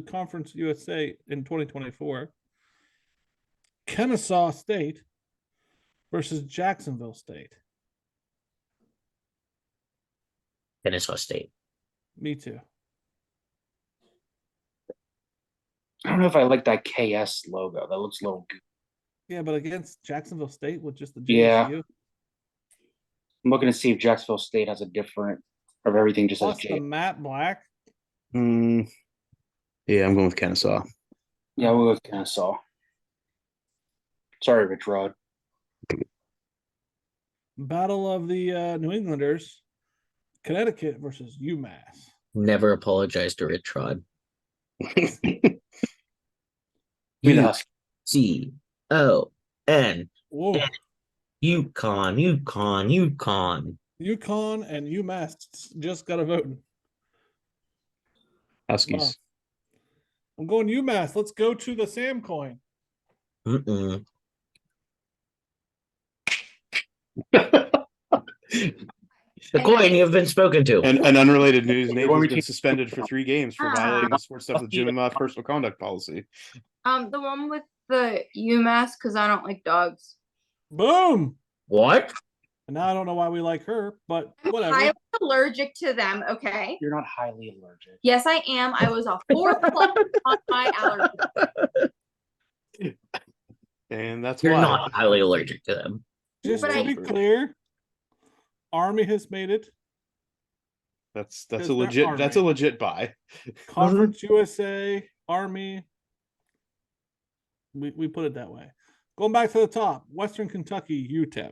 Conference USA in 2024. Kennesaw State versus Jacksonville State. Kennesaw State. Me too. I don't know if I like that KS logo. That looks a little good. Yeah, but against Jacksonville State with just the Yeah. JSU. I'm looking to see if Jacksonville State has a different of everything just Plus says the J. matte black. Yeah, I'm going with Kennesaw. Yeah, we'll go with Kennesaw. Sorry, Rich Rod. Battle of the New Englanders. Connecticut versus UMass. Never apologize to Rich Rod. Be the Huskies. UCON. Whoa. UConn. UConn and UMass just got a vote. Huskies. Wow. I'm going UMass. Let's go to the Sam coin. Mm-mm. The coin you have been spoken to. And an unrelated news, Nate one has been between- suspended for 3 games for violating the sports stuff with Jim and Muff personal conduct policy. The one with the UMass because I don't like dogs. Boom. What? And now I don't know why we like her, but I'm whatever. highly allergic to them. Okay. You're not highly allergic. Yes, I am. I was a 4+ on my allergy. And that's You're why. not highly allergic to them. Just But to I- be clear, Army has made it. That's Because a they're legit buy. Conference USA, Army. We put it that way. Going back to the top, Western Kentucky, UTEP.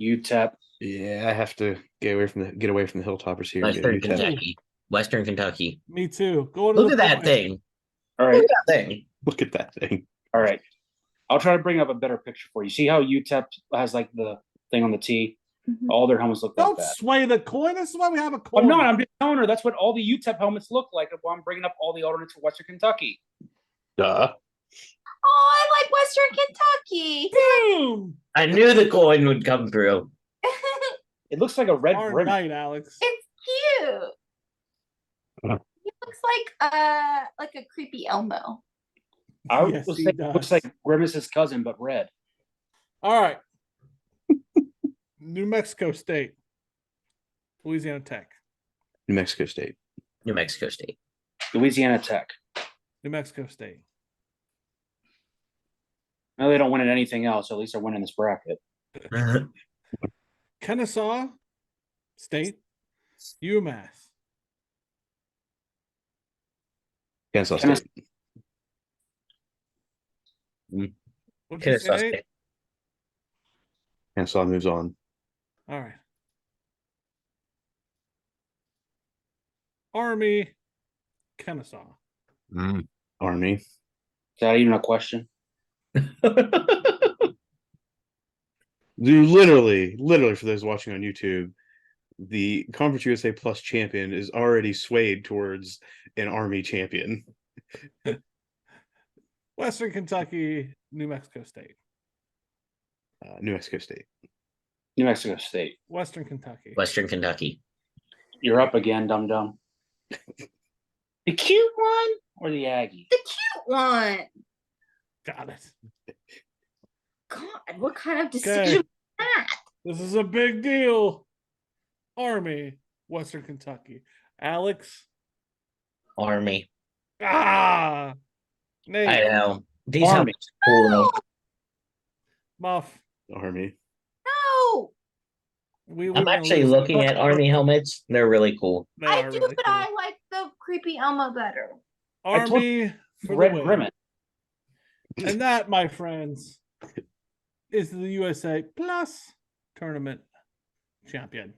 UTEP. Yeah, I have to get away from the Hilltoppers here. Western UTEP. Kentucky. Western Kentucky. Me too. Going to Look the at that point. thing. All Look right. at that thing. Look at that thing. All right. I'll try to bring up a better picture for you. See how UTEP has like the thing on the T? Mhm. All their helmets look like Don't that. sway the coin. This is why we have a coin. I'm not. I'm just telling her that's what all the UTEP helmets look like while I'm bringing up all the alternates for Western Kentucky. Duh. Oh, I like Western Kentucky. Boom. I knew the coin would come through. It looks like a red Darn brim. right, Alex. It's cute. He looks like a creepy Elmo. I Yes, would he say it looks does. like Grimace's cousin, but red. All right. New Mexico State. Louisiana Tech. New Mexico State. New Mexico State. Louisiana Tech. New Mexico State. No, they don't win at anything else. At least they're winning this bracket. Kennesaw State. UMass. Kansas Kennesaw. State. What'd you Kennesaw say? State. Kansas moves on. All right. Army. Kennesaw. Mm. Army. Is that even a question? Dude, literally for those watching on YouTube, the Conference USA Plus champion is already swayed towards an Army champion. Western Kentucky. New Mexico State. New Mexico State. New Mexico State. Western Kentucky. Western Kentucky. You're up again, dum dum. The cute one or the Aggie? The cute one. Got it. God, what kind of Okay. decision was that? This is a big deal. Army. Western Kentucky. Alex. Army. Ah. Nate. I know. These Army. helmets are cool though. Muff. Army. No, We're I'm gonna actually lose. looking at Army helmets. They're really cool. They I are do, really but cool. I like the creepy Elmo better. I told Army for the Red win. Grimace. And that, my friends, is the USA Plus tournament champion.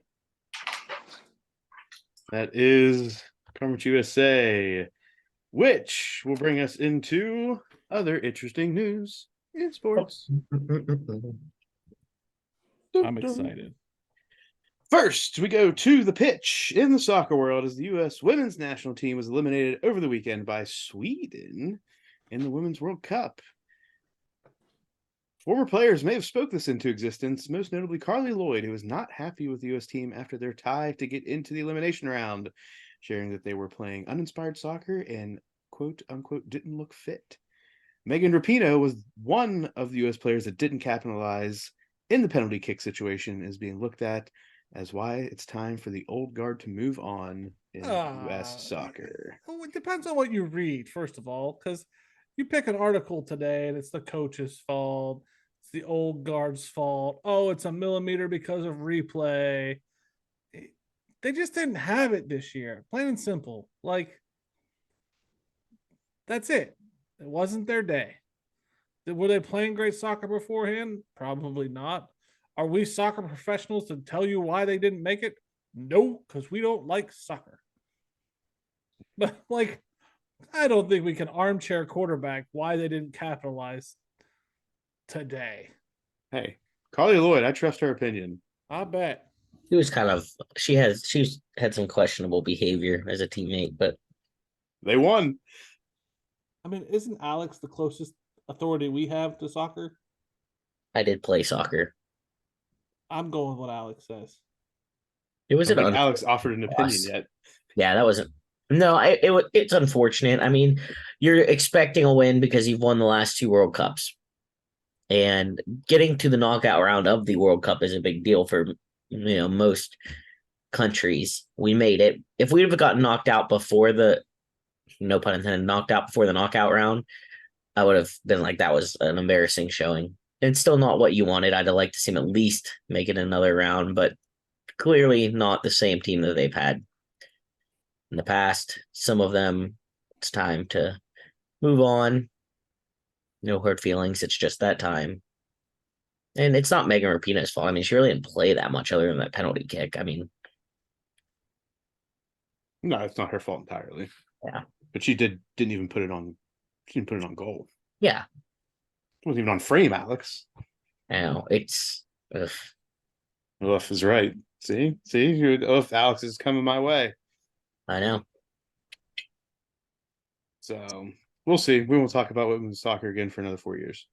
That is Conference USA, which will bring us into other interesting news in sports. I'm excited. First, we go to the pitch in the soccer world as the U.S. women's national team was eliminated over the weekend by Sweden in the Women's World Cup. Former players may have spoke this into existence, most notably Carly Lloyd, who was not happy with the U.S. team after their tie to get into the elimination round, sharing that they were playing uninspired soccer and, quote unquote, didn't look fit. Megan Rapinoe was one of the U.S. players that didn't capitalize in the penalty kick situation, is being looked at as why it's time for the old guard to move on in U.S. soccer. Well, it depends on what you read, first of all, because you pick an article today and it's the coach's fault, it's the old guard's fault. Oh, it's a millimeter because of replay. They just didn't have it this year, plain and simple. Like, that's it. It wasn't their day. Were they playing great soccer beforehand? Probably not. Are we soccer professionals to tell you why they didn't make it? No, because we don't like soccer. But, like, I don't think we can armchair quarterback why they didn't capitalize today. Hey, Carly Lloyd, I trust her opinion. I bet. She was kind of she's had some questionable behavior as a teammate, but They won. I mean, isn't Alex the closest authority we have to soccer? I did play soccer. I'm going with what Alex says. It was I don't an think Alex offered an opinion loss. yet. Yeah, that wasn't. No, it's unfortunate. I mean, you're expecting a win because you've won the last 2 World Cups, and getting to the knockout round of the World Cup is a big deal for most countries. We made it. If we'd have gotten knocked out before the, no pun intended, knocked out before the knockout round, I would have been like, that was an embarrassing showing. It's still not what you wanted. I'd have liked to see them at least make it another round, but clearly not the same team that they've had in the past. Some of them, it's time to move on. No hurt feelings. It's just that time. And it's not Megan Rapinoe's fault. I mean, she really didn't play that much other than that penalty kick. I mean, No, it's not her fault entirely. Yeah. But she didn't even put it on. She didn't put it on goal. yeah, It wasn't even on frame, Alex. I know. It's ugh. Muff is right. See, Alex is coming my way. I know. So we'll see. We won't talk about women's soccer again for another 4 years.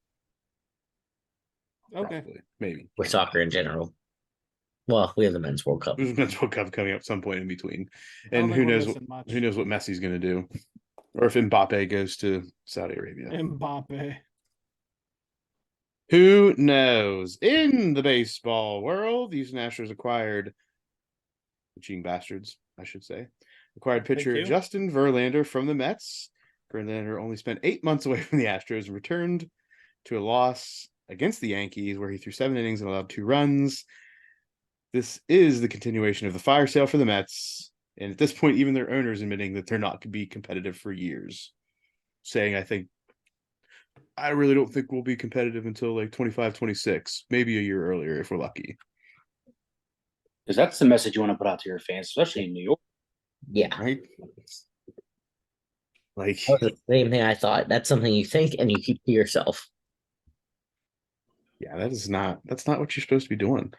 Okay. Probably, maybe. With soccer in general. Well, we have the men's World Cup. There's men's World Cup coming up some point in between, I don't and think who we're knows? missing much. Who knows what Messi's going to do, or if Mbappe goes to Saudi Arabia. Mbappe. Who knows? In the baseball world, the Houston Astros acquired, cheating bastards, I should say, acquired pitcher you. Justin Verlander from the Mets. Verlander only spent 8 months away from the Astros and returned to a loss against the Yankees, where he threw 7 innings and allowed 2 runs. This is the continuation of the fire sale for the Mets. And at this point, even their owners admitting that they're not going to be competitive for years. Saying, I really don't think we'll be competitive until like 25, 26, maybe a year earlier if we're lucky. Because that's the message you want to put out to your fans, especially in New York. Yeah. Right? Like, That was the same thing I thought. That's something you think and you keep to yourself. yeah, that's not what you're supposed to be doing.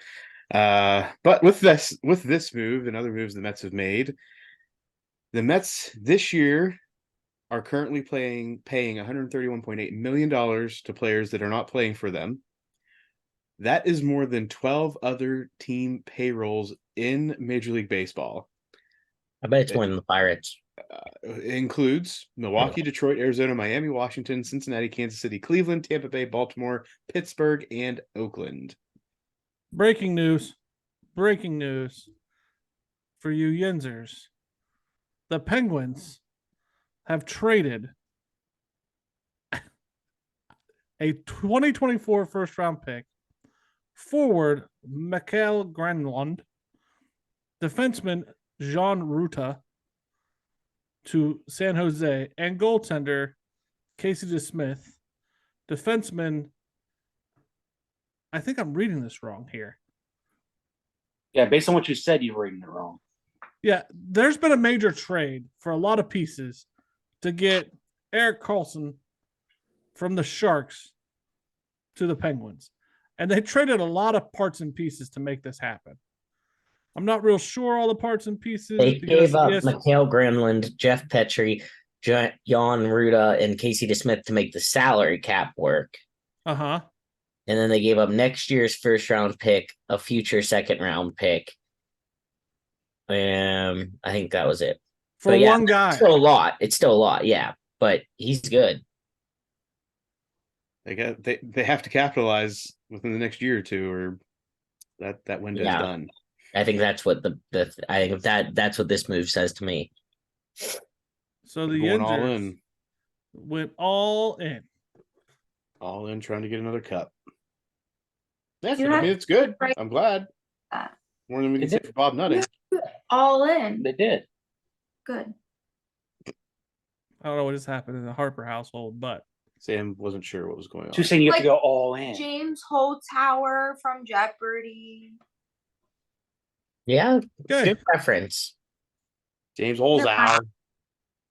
But with this move and other moves the Mets have made, the Mets this year are currently paying $131.8 million to players that are not playing for them. That is more than 12 other team payrolls in Major League Baseball. I bet it's more than the Pirates. It includes Milwaukee, Detroit, Arizona, Miami, Washington, Cincinnati, Kansas City, Cleveland, Tampa Bay, Baltimore, Pittsburgh, and Oakland. Breaking news. Breaking news for you Yinzers. The Penguins have traded a 2024 first round pick, forward Mikael Granlund, defenseman Jean Ruta to San Jose, and goaltender Casey DeSmith, defenseman. I think I'm reading this wrong here. Yeah, based on what you said, you're reading it wrong. Yeah, there's been a major trade for a lot of pieces to get Eric Carlson from the Sharks to the Penguins. And they traded a lot of parts and pieces to make this happen. I'm not real sure all the parts and pieces. They gave up yes, Mikael Granlund, Jeff Petrie, Jan Ruda, and Casey DeSmith to make the salary cap work. Uh-huh. And then they gave up next year's first round pick, a future second round pick. I think that was it. For one guy. It's still a lot. It's still a lot, yeah. But he's good. They have to capitalize within the next year or two, or that window's done. I think that's what that's what this move says to me. So the going all Yinzers in. went all in. All in trying to get another cup. Yeah, You I have mean, it's good. right I'm glad. that. More than we can Is say for Bob Nutting. All in. They did. Good. I don't know what just happened in the Harper household, but Sam wasn't sure what was going on. Just saying you have Like to go all in. James Holzhauer from Jeopardy. Yeah, good. good reference. James Holzhauer.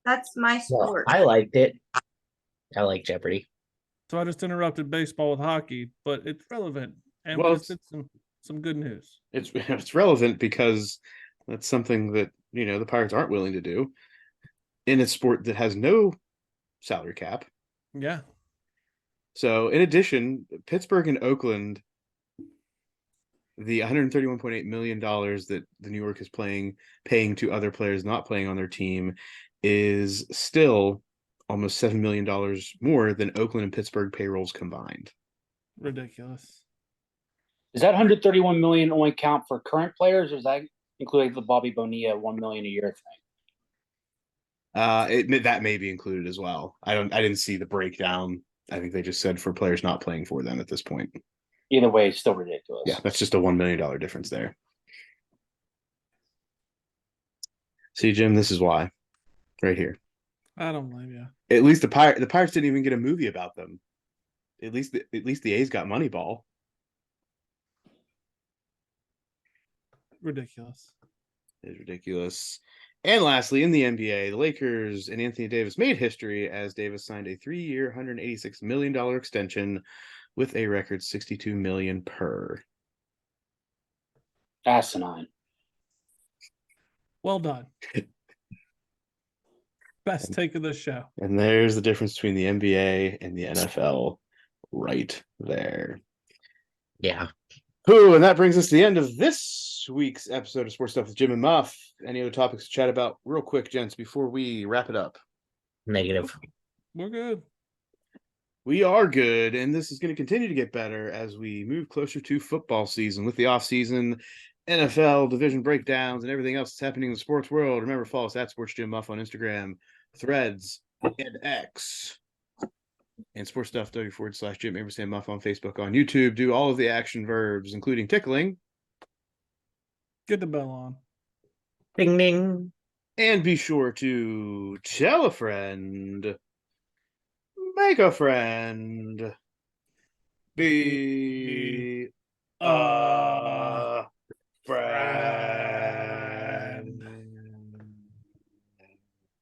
That's my Well, sport. I liked it. I like Jeopardy. So I just interrupted baseball with hockey, but it's relevant. And Well, we just did some good news. It's relevant because that's something that the Pirates aren't willing to do in a sport that has no salary cap. Yeah. So in addition, Pittsburgh and Oakland, the $131.8 million that the New York is paying to other players not playing on their team is still almost $7 million more than Oakland and Pittsburgh payrolls combined. Ridiculous. Does that 131 million only count for current players, or does that include the Bobby Bonilla 1 million a year thing? That may be included as well. I didn't see the breakdown. I think they just said for players not playing for them at this point. Either way, it's still ridiculous. Yeah, that's just a $1 million difference there. See, Jim, this is why. Right here. I don't blame you. At least the Pirates didn't even get a movie about them. At least the A's got Moneyball. Ridiculous. It's ridiculous. And lastly, in the NBA, the Lakers and Anthony Davis made history as Davis signed a 3-year, $186 million extension with a record $62 million per. Asinine. Well done. Best take of the show. And there's the difference between the NBA and the NFL right there. Yeah. Ooh, and that brings us to the end of this week's episode of Sports Stuff with Jim and Muff. Any other topics to chat about real quick, gents, before we wrap it up? Negative. We're good. We are good, and this is going to continue to get better as we move closer to football season with the offseason, NFL division breakdowns, and everything else that's happening in the sports world. Remember, follow us at Sports Jim Muff on Instagram, Threads, and X. And Sports Stuff /Jim Ampersand Muff on Facebook, on YouTube. Do all of the action verbs, including tickling. Get the bell on. Ding ding. And be sure to tell a friend, make a friend, be